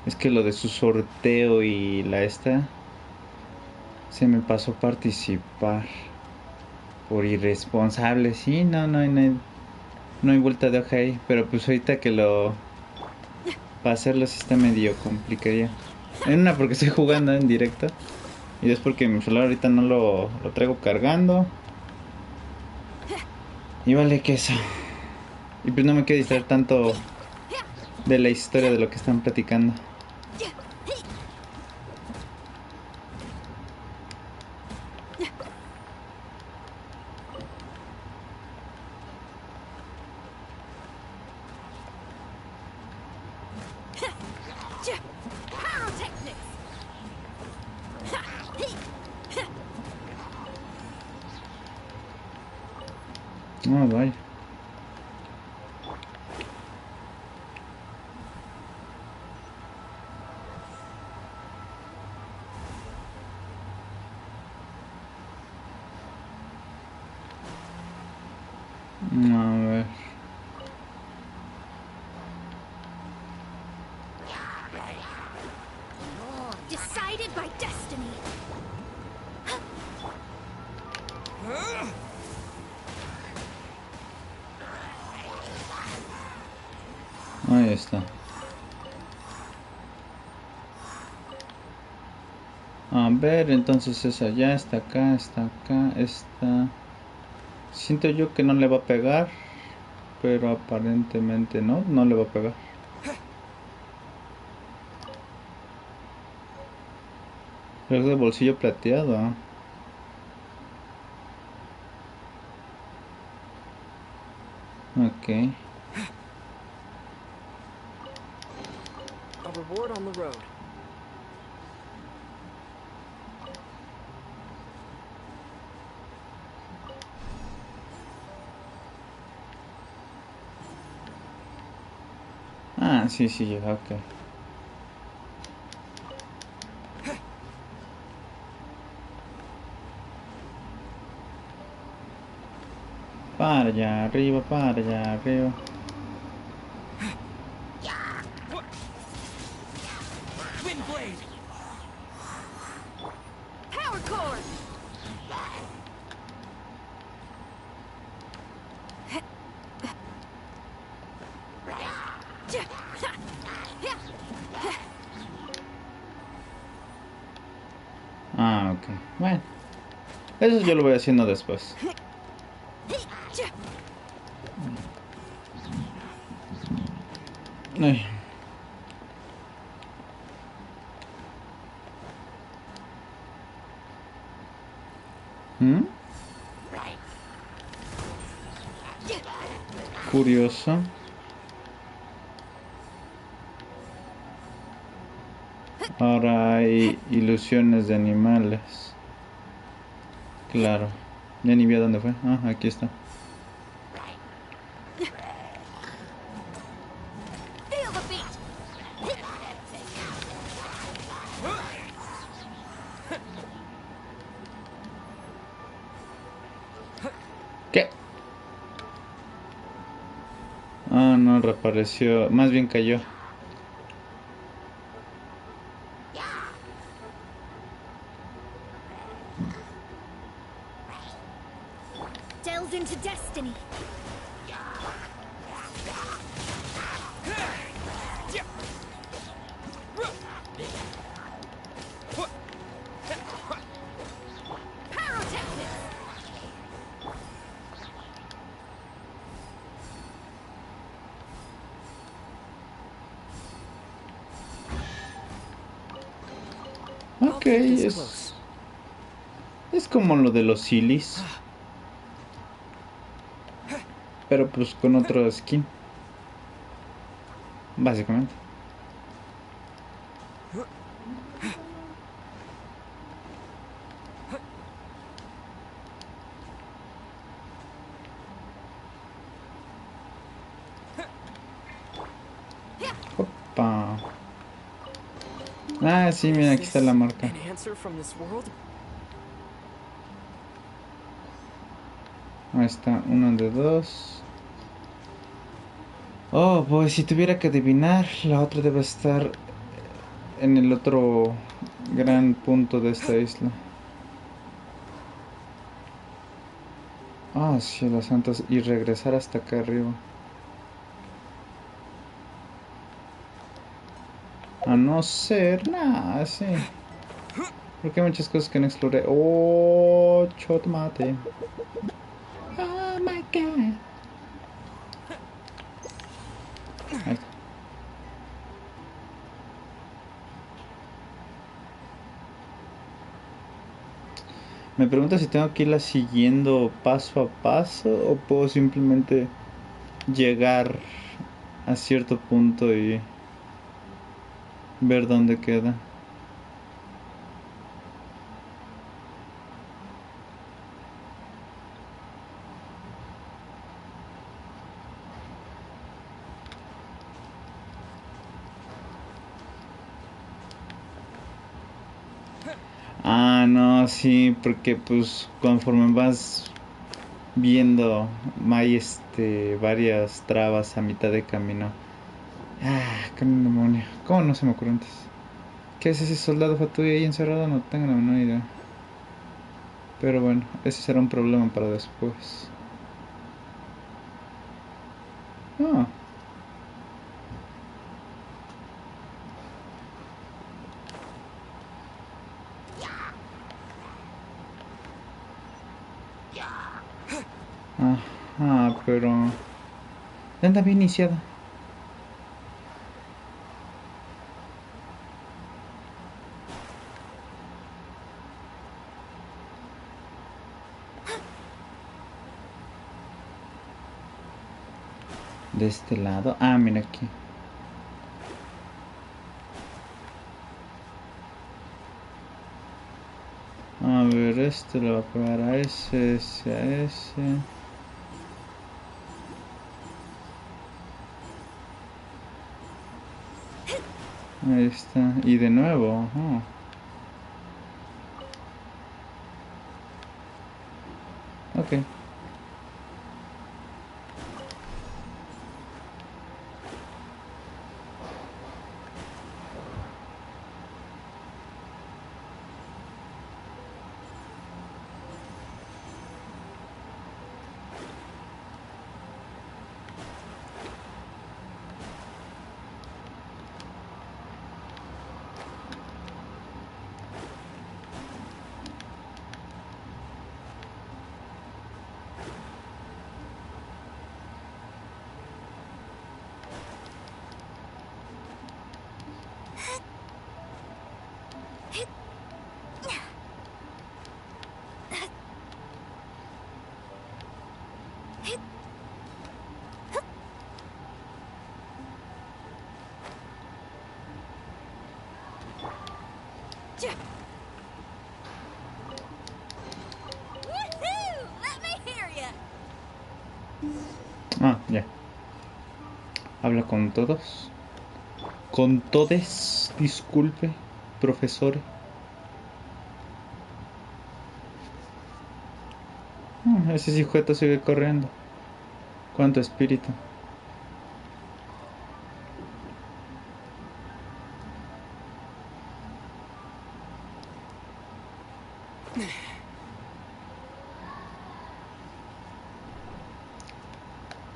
A: Es que lo de su sorteo y la esta... Se me pasó participar. Por irresponsable. Sí, no hay vuelta de hoja ahí. Pero pues ahorita que lo... Para hacerlo sí está medio complicado. En una porque estoy jugando en directo. Y dos porque mi celular ahorita no lo traigo cargando. Y vale queso. Y pues no me quiero distraer tanto de la historia de lo que están platicando. Ah, vaya. A ver.
E: Decided by destiny.
A: Ahí está. A ver, entonces es allá, está acá, está... Siento yo que no le va a pegar, pero aparentemente no le va a pegar. Pero es de bolsillo plateado. Ok.
B: A reward on the road.
A: Ah, sí, sí, llega, ok. Para allá arriba, para allá arriba.
B: Wind blade. Power cord.
A: Ah, ok. Bueno. Eso yo lo voy haciendo después. Ay. ¿Mm? Curioso. Ahora hay ilusiones de animales. Claro. Ya ni vi a dónde fue. Ah, aquí está. ¿Qué? Ah, no, reapareció. Más bien cayó.
D: Delves into destiny.
A: Ok, es como lo de los silis. Pero pues con otro skin. Básicamente. Opa. Ah, sí, mira, aquí está la marca.
B: An answer from this world?
A: Ahí está, uno de dos. Oh, pues si tuviera que adivinar, la otra debe estar en el otro gran punto de esta isla. Ah, cielos santos, y regresar hasta acá arriba. A no ser nada, sí. Porque hay muchas cosas que no exploré. Oh, chotomate. Oh my god. Ahí está. Me pregunto si tengo que irla siguiendo paso a paso o puedo simplemente llegar a cierto punto y ver dónde queda. Ah, no, sí, porque pues conforme vas viendo hay varias trabas a mitad de camino. Ah, qué demonio. ¿Cómo no se me ocurrió antes? ¿Qué es ese soldado fatuí ahí encerrado? No tengo la menor idea. Pero bueno, ese será un problema para después. Ah. Ajá, pero... ¿Dónde había iniciado? De este lado. Ah, mira aquí. A ver, este lo va a pegar a ese, ese, a ese. Ahí está. Y de nuevo. Ajá. Ok. Ah, ya. Habla con todos. Con todes, disculpe, profesor. Ese sujeto sigue corriendo. Cuánto espíritu.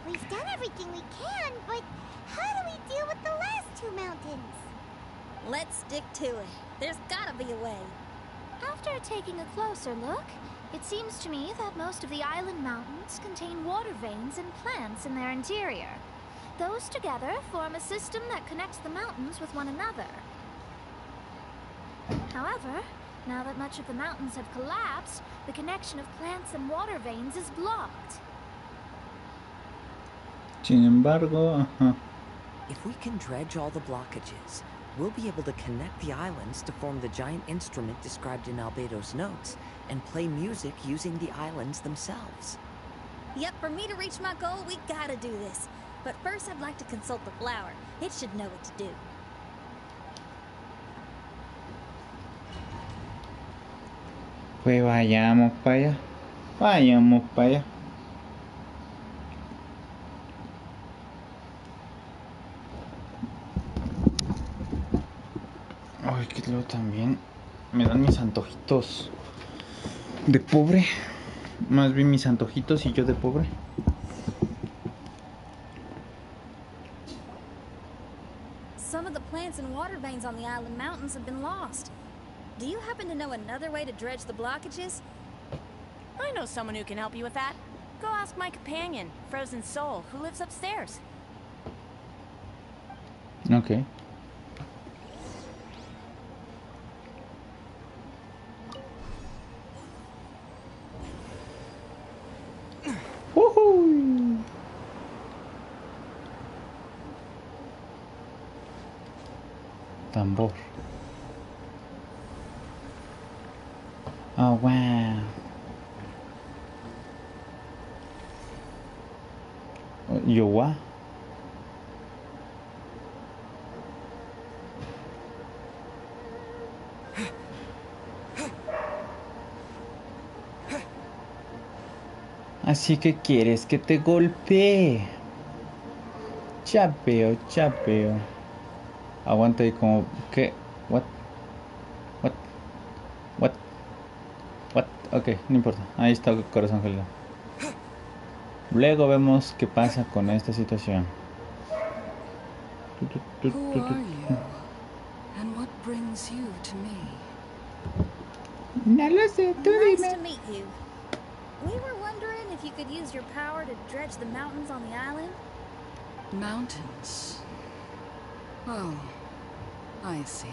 C: We've done everything we can, but how do we deal with the last two mountains?
D: Let's stick to it. There's gotta be a way.
E: After taking a closer look, it seems to me that most of the island mountains contain water veins and plants in their interior. Those together form a system that connects the mountains with one another. However, now that much of the mountains have collapsed, the connection of plants and water veins is blocked.
A: Sin embargo, ajá.
B: If we can dredge all the blockages, we'll be able to connect the islands to form the giant instrument described in Albedo's notes and play music using the islands themselves.
D: Yep, for me to reach my goal, we gotta do this. But first, I'd like to consult the flower. It should know what to do.
A: Pues vayamos para allá. Vayamos para allá. Ay, que luego también me dan mis antojitos de pobre. Más bien mis antojitos y yo de pobre.
D: Some of the plants and water veins on the island mountains have been lost. Do you happen to know another way to dredge the blockages?
F: I know someone who can help you with that. Go ask my companion, Frozen Soul, who lives upstairs.
A: Ok. ¡Woohoo! Tambor. Oh, wow. Yo, what? Así que quieres que te golpee. Chapeo, chapeo. Aguanta ahí como... ¿Qué? What? What? What? What? Ok, no importa. Ahí está el corazón gelado. Luego vemos qué pasa con esta situación.
J: Who are you? And what brings you to me?
A: No lo sé, tú
D: Nice
A: dime.
D: to meet you. We were wondering if you could use your power to dredge the mountains on the island.
J: Mountains. Oh, I see.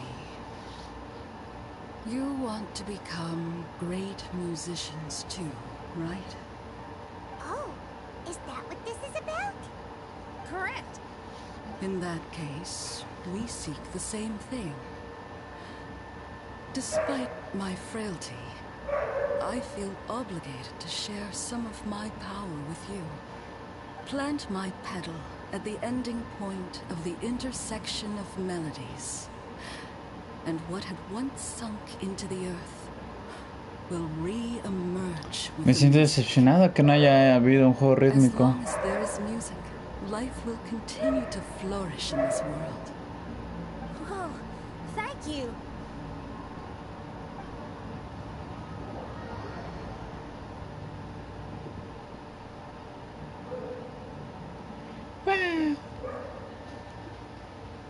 J: You want to become great musicians too, right?
C: Oh, is that what this is about?
D: Correct.
J: In that case, we seek the same thing. Despite my frailty, I feel obligated to share some of my power with you. Plant my petal at the ending point of the intersection of melodies. And what had once sunk into the earth will re-emerge with
A: Me siento decepcionado que no haya habido un juego
J: As
A: rítmico.
J: long as there is music, life will continue to flourish in this world.
D: Whoa, thank you.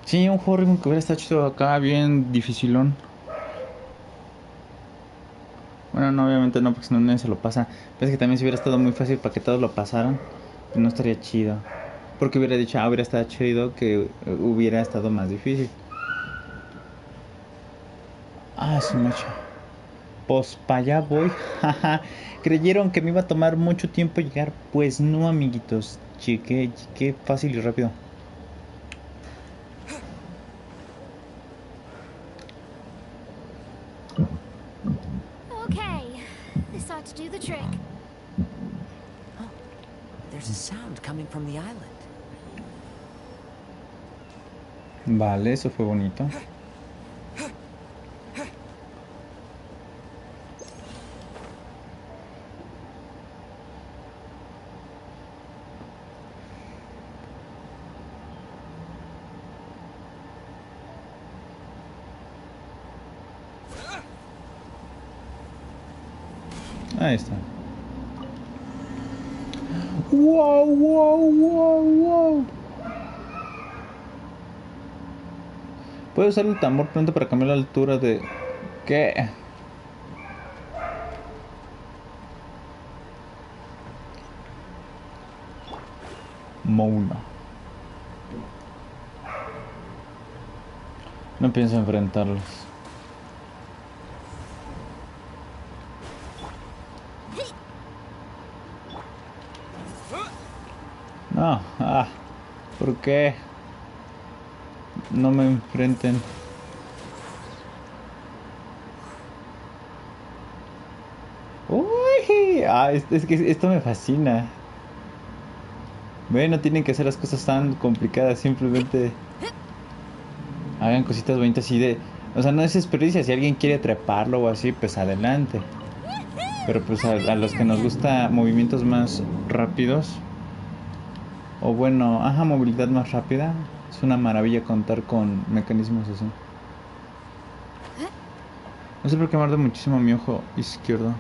A: Sí, un juego rítmico hubiera estado chido acá, bien dificilón. Bueno, no, obviamente no, porque si no nadie se lo pasa. Pero es que también si hubiera estado muy fácil para que todos lo pasaran, pues no estaría chido. Porque hubiera dicho, hubiera estado chido que hubiera estado más difícil. Su mecha. Pues para allá voy. Jaja. ¿Creyeron que me iba a tomar mucho tiempo llegar? Pues no, amiguitos. Llegué fácil y rápido.
E: Okay, this ought to do the trick.
B: Oh, there's a sound coming from the island.
A: Vale, eso fue bonito. Ahí está. ¡Wow, wow, wow, wow! Puedo usar el tambor pronto para cambiar la altura de... ¿Qué? Mona. No pienso enfrentarlos. No, ¿por qué? No me enfrenten. Uy, es que esto me fascina. Ven, no tienen que hacer las cosas tan complicadas, simplemente hagan cositas bonitas así de... O sea, no es desperdicia, si alguien quiere treparlo o así, pues adelante. Pero pues a los que nos gusta movimientos más rápidos, o bueno, movilidad más rápida, es una maravilla contar con mecanismos así. No sé por qué me arde muchísimo mi ojo izquierdo.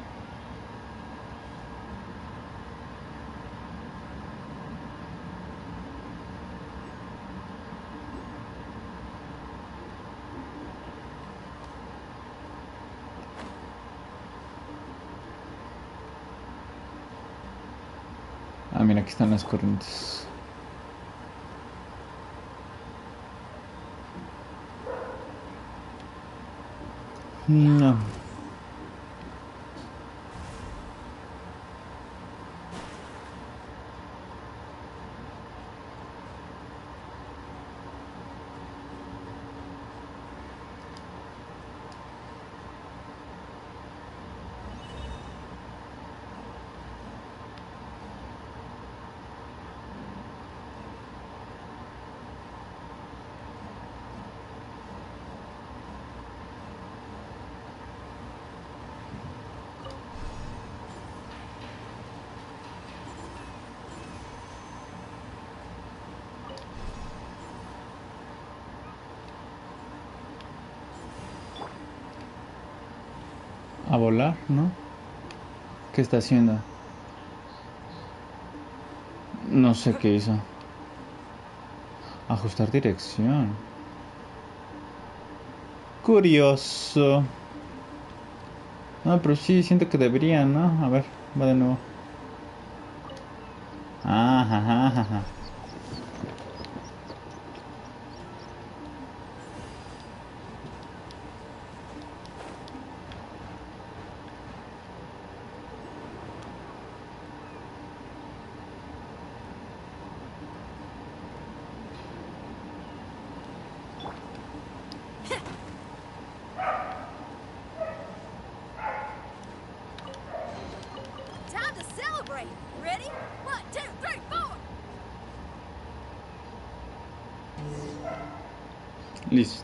A: Mira, aquí están las corrientes. No. A volar, ¿no? ¿Qué está haciendo? No sé qué hizo. Ajustar dirección. Curioso. No, pero sí, siento que debería, ¿no? A ver, va de nuevo. Ajá.
D: Ready? 1, 2, 3, 4.
A: Listo.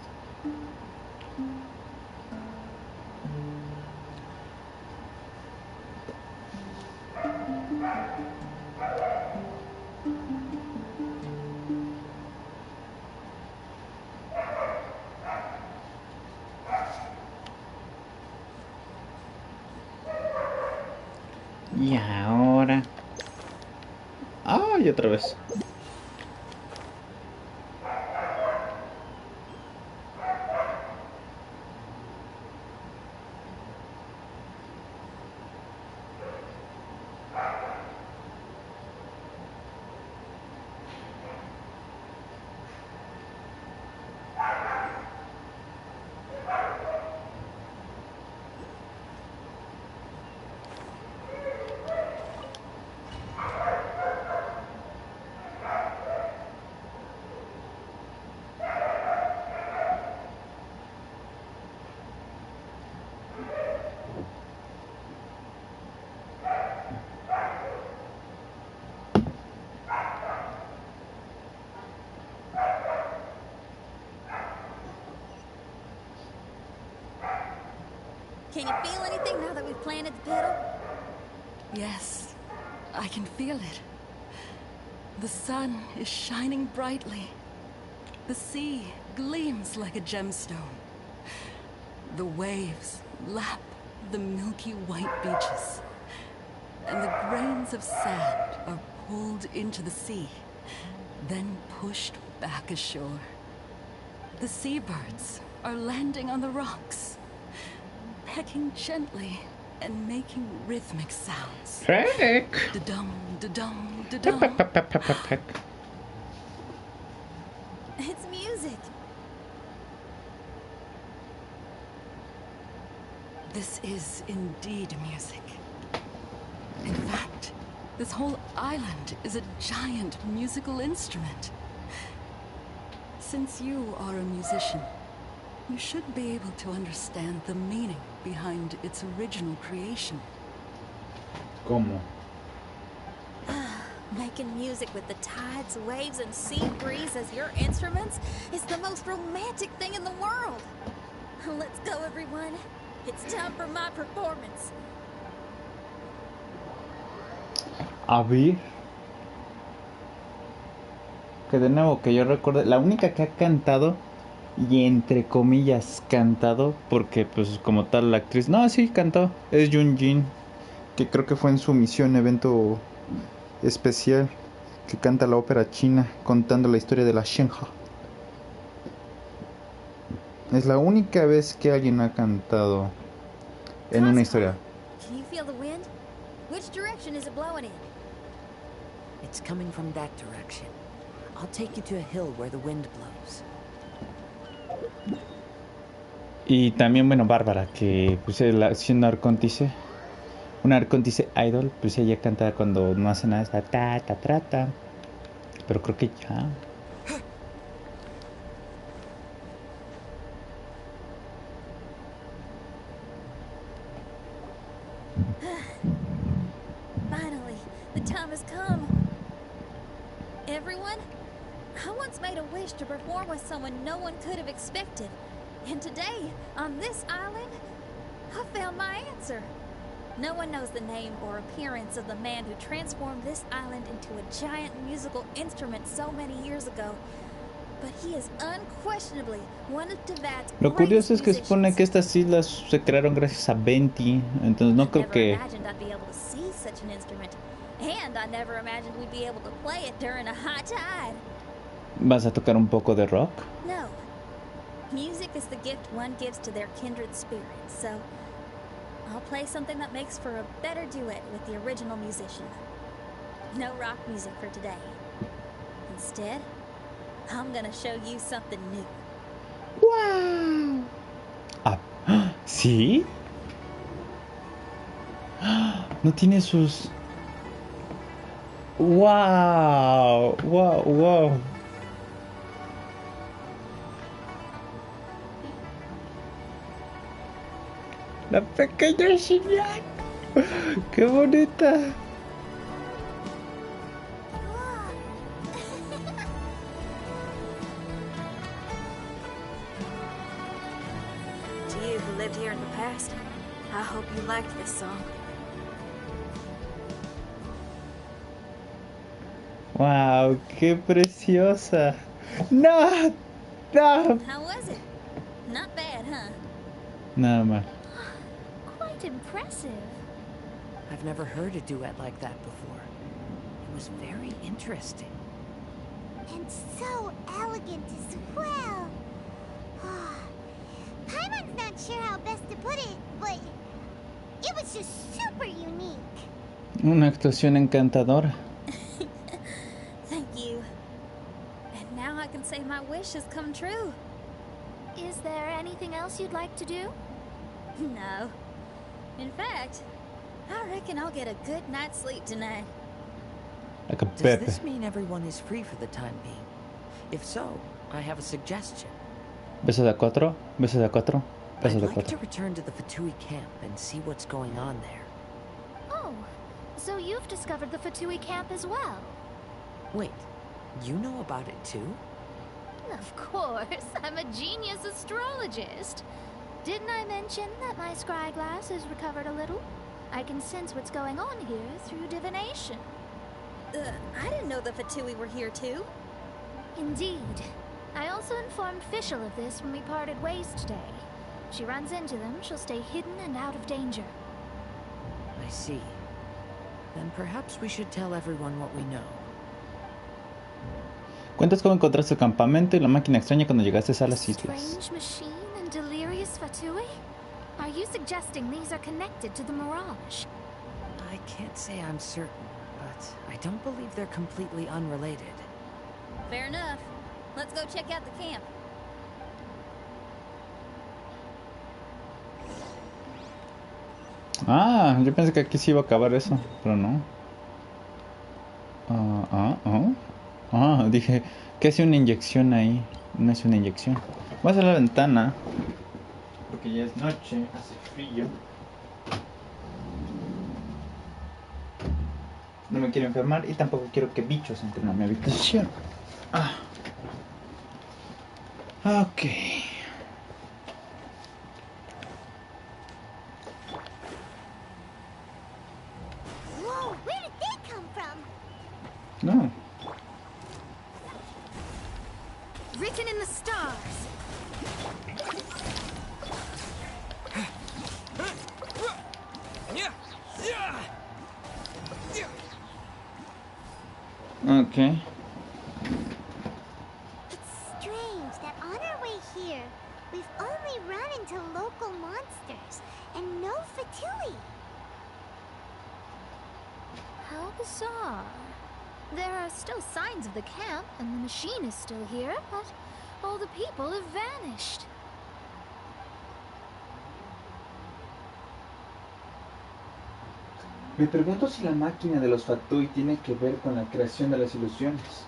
A: Y ahora... ¡Ay, otra vez!
D: Can you feel anything now that we've planted the pedal?
J: Yes, I can feel it. The sun is shining brightly. The sea gleams like a gemstone. The waves lap the milky white beaches. And the grains of sand are pulled into the sea, then pushed back ashore. The seabirds are landing on the rocks, pecking gently and making rhythmic sounds.
A: Peck.
J: Da-dum, da-dum,
A: Peck,
J: da-dum.
A: peck, peck, peck, peck, peck.
D: It's music.
J: This is indeed music. In fact, this whole island is a giant musical instrument. Since you are a musician, you should be able to understand the meaning behind its original creation.
A: ¿Cómo?
D: Making music with the tides, waves, and sea breeze as your instruments is the most romantic thing in the world. Let's go, everyone. It's time for my performance.
A: A ver. Que de nuevo, que yo recuerde, la única que ha cantado, y entre comillas cantado, porque pues como tal la actriz, no, sí cantó, es Yun, que creo que fue en su misión, evento especial, que canta la ópera china, contando la historia de la Xinyan. Es la única vez que alguien ha cantado en una historia.
D: Can you feel the wind? Which direction is it blowing in?
B: It's coming from that direction. I'll take you to a hill where the wind blows.
A: Y también, bueno, Bárbara, que pues siendo arcontice, una arcontice idol, pues ella canta cuando no hace nada, está ta. Pero creo que ya.
D: Finally, the time has come. Everyone, I once made a wish to perform with someone no one could have expected. And today, on this island, I found my answer. No one knows the name or appearance of the man who transformed this island into a giant musical instrument so many years ago. But he is unquestionably one of Tibet's
A: Lo curioso es que
D: greatest
A: supone que
D: musicians.
A: estas islas se crearon gracias a Venti, entonces no creo
D: Never
A: que
D: imagined I'd be able to see such an instrument. And I never imagined we'd be able to play it during a high tide.
A: vas a tocar un poco de rock.
D: No. Music is the gift one gives to their kindred spirits, so I'll play something that makes for a better duet with the original musician. No rock music for today. Instead, I'm gonna show you something new.
A: ¡Wow! Ah, ¿sí? No tiene sus... ¡Wow! ¡Wow! La pequeña Xinyan. ¡Qué bonita!
D: lived here in the past. I hope you liked this song.
A: Wow, qué preciosa. No, no.
D: How was it? Not bad, huh?
A: Nada mal.
E: Quite impressive.
B: I've never heard a duet like that before. It was very interesting.
C: And so elegant as well. Paimon's not sure how best to put it, but it was just super unique.
A: Una actuación encantadora.
D: Thank you. And now I can say my wish has come true.
E: Is there anything else you'd like to do?
D: No. In fact, I reckon I'll get a good night's sleep tonight.
A: Like a
B: Does
A: Pepe.
B: this mean everyone is free for the time being? If so, I have a suggestion.
A: Beso de a cuatro, beso de a cuatro, beso
B: I'd
A: de
B: like
A: cuatro.
B: to return to the Fatui camp and see what's going on there.
E: Oh, so you've discovered the Fatui camp as well?
B: Wait, you know about it too?
E: Of course, I'm a genius astrologist. Didn't I mention that my scry glass has recovered a little? I can sense what's going on here through divination.
D: I didn't know the Fatui were here too.
E: Indeed. I also informed Fischl of this when we parted ways today. If she runs into them, she'll stay hidden and out of danger.
B: I see. Then perhaps we should tell everyone what we know.
A: Cuentas cómo encontraste el campamento y la máquina extraña cuando llegaste a las islas.
E: Strange machine and delirious Fatui? Are you suggesting these are connected to the Mirage?
B: I can't say I'm certain, but I don't believe they're completely unrelated.
D: Fair enough. Let's go check out the camp.
A: Ah, yo pensé que aquí sí iba a acabar eso, pero no. Dije, ¿qué hace una inyección ahí? No es una inyección. Voy a cerrar la ventana, porque ya es noche, hace frío. No me quiero enfermar y tampoco quiero que bichos entren a mi habitación. Ok.
C: Whoa, where did they come from?
A: No.
D: Written in the stars.
A: Ok.
C: It's strange that on our way here, we've only run into local monsters and no Fatui.
E: How bizarre. There are still signs of the camp, and the machine is still here, but all the people have vanished.
A: Me pregunto si la máquina de los Fatui tiene que ver con la creación de las ilusiones.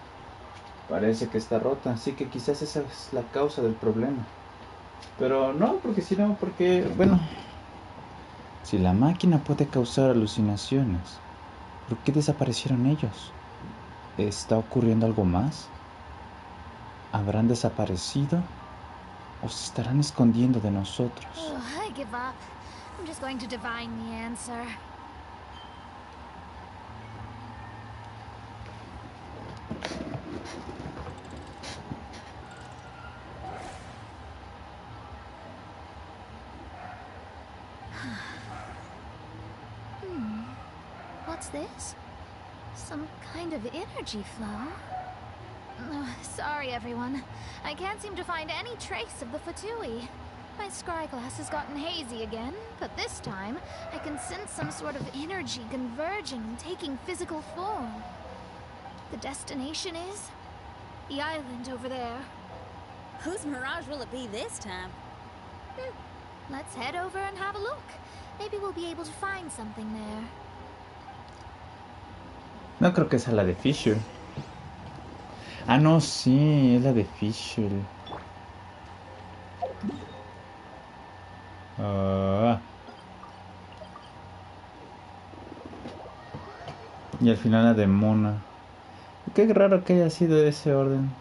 A: Parece que está rota, así que quizás esa es la causa del problema. Pero no, bueno, si la máquina puede causar alucinaciones, ¿por qué desaparecieron ellos? ¿Está ocurriendo algo más? ¿Habrán desaparecido? ¿O se estarán escondiendo de nosotros?
E: I give up. I'm just going to divine the answer. What's this? Some kind of energy flow? Sorry, everyone. I can't seem to find any trace of the Fatui. My scry glass has gotten hazy again, but this time I can sense some sort of energy converging and taking physical form. The destination is the island over there.
D: Whose mirage will it be this time?
E: Let's head over and have a look. Maybe we'll be able to find something there.
A: No creo que sea la de Fisher. Ah, no, sí, es la de Fisher. Y al final la de Mona. Qué raro que haya sido de ese orden.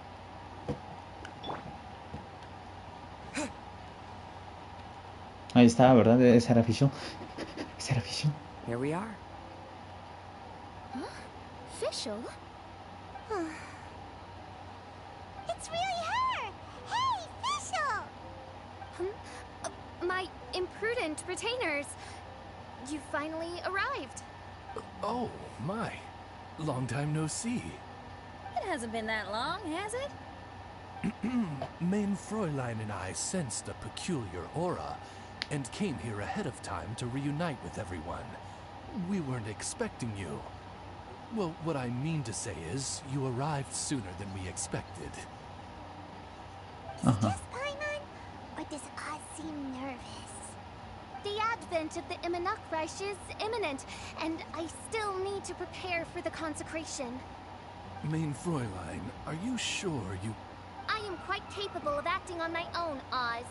A: Ahí está, ¿verdad? Esa era Fischl. Esa era Fischl.
B: Here we are.
D: Huh? Fischl?
C: It's really her! Hey, Fischl!
D: My imprudent retainers. You finally arrived.
K: Oh, my. Long time no see.
D: It hasn't been that long, has it?
K: Mein Fräulein and I sensed a peculiar aura and came here ahead of time to reunite with everyone. We weren't expecting you. Well, what I mean to say is, you arrived sooner than we expected.
C: Is he just Paimon? Or does Oz seem nervous?
D: The advent of the Immunachreich is imminent, and I still need to prepare for the consecration.
K: Mein Fräulein, are you sure you...
D: I am quite capable of acting on my own, Oz.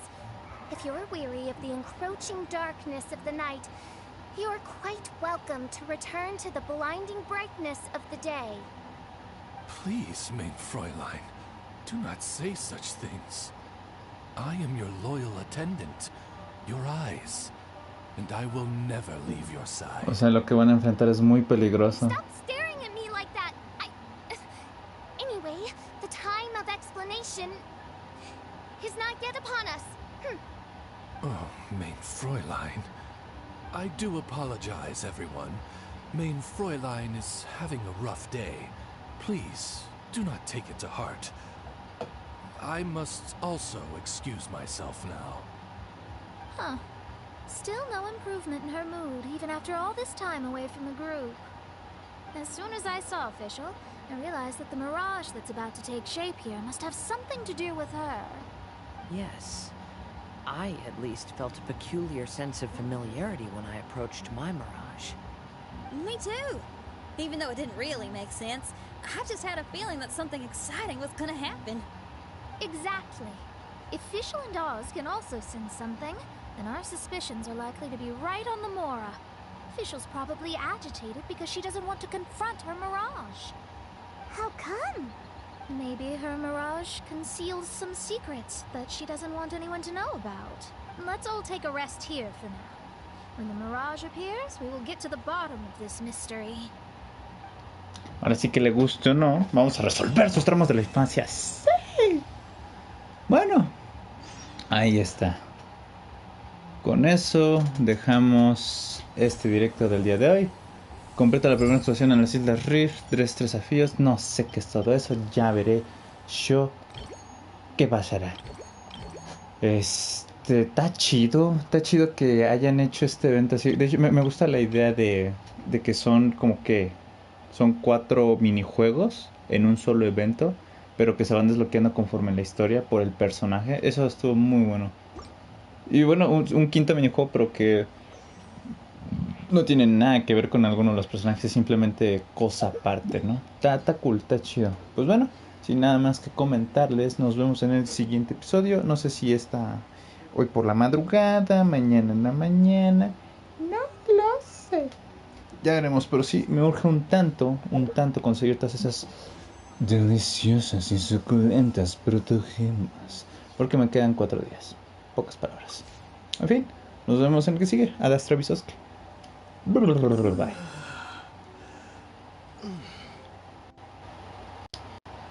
D: If you're weary of the encroaching darkness of the night, you're quite welcome to return to the blinding brightness of the day.
K: Please, Mein Fräulein, do not say such things. I am your loyal attendant, your eyes, and I will never leave your side.
A: O sea, lo que van a enfrentar es muy peligroso.
D: Stop staring at me like that. Anyway, the time of explanation is not yet upon us.
K: Oh, Mein Fräulein. I do apologize, everyone. Mein Fräulein is having a rough day. Please, do not take it to heart. I must also excuse myself now.
D: Huh. Still no improvement in her mood, even after all this time away from the group. As soon as I saw Fischl, I realized that the mirage that's about to take shape here must have something to do with her.
B: Yes. I, at least, felt a peculiar sense of familiarity when I approached my mirage.
D: Me too. Even though it didn't really make sense, I just had a feeling that something exciting was gonna happen. Exactly. If Fischl and Oz can also sense something, then our suspicions are likely to be right on the Mora. Fischl's probably agitated because she doesn't want to confront her mirage.
C: How come?
D: Maybe her mirage conceals some secrets that she doesn't want anyone to know about. Let's all take a rest here for now. When the mirage appears, we will get to the bottom of this mystery.
A: Ahora sí que le guste o no, vamos a resolver sus tramos de la infancia. ¡Sí! Bueno, ahí está. Con eso dejamos este directo del día de hoy. Completa la primera actuación en las Islas Rift, 3 desafíos. No sé qué es todo eso, ya veré yo qué pasará. Está chido que hayan hecho este evento así. De hecho, me gusta la idea de que son como que son 4 minijuegos en un solo evento, pero que se van desbloqueando conforme la historia por el personaje. Eso estuvo muy bueno. Y bueno, un quinto minijuego, pero que no tiene nada que ver con alguno de los personajes, es simplemente cosa aparte, ¿no? Está cool, está chido. Pues bueno, sin nada más que comentarles, nos vemos en el siguiente episodio. No sé si está hoy por la madrugada, mañana en la mañana, no lo sé. Ya veremos, pero sí, me urge un tanto conseguir todas esas deliciosas y suculentas protogemas, porque me quedan 4 días. Pocas palabras. En fin, nos vemos en el que sigue. Adastra Visoski. Bye.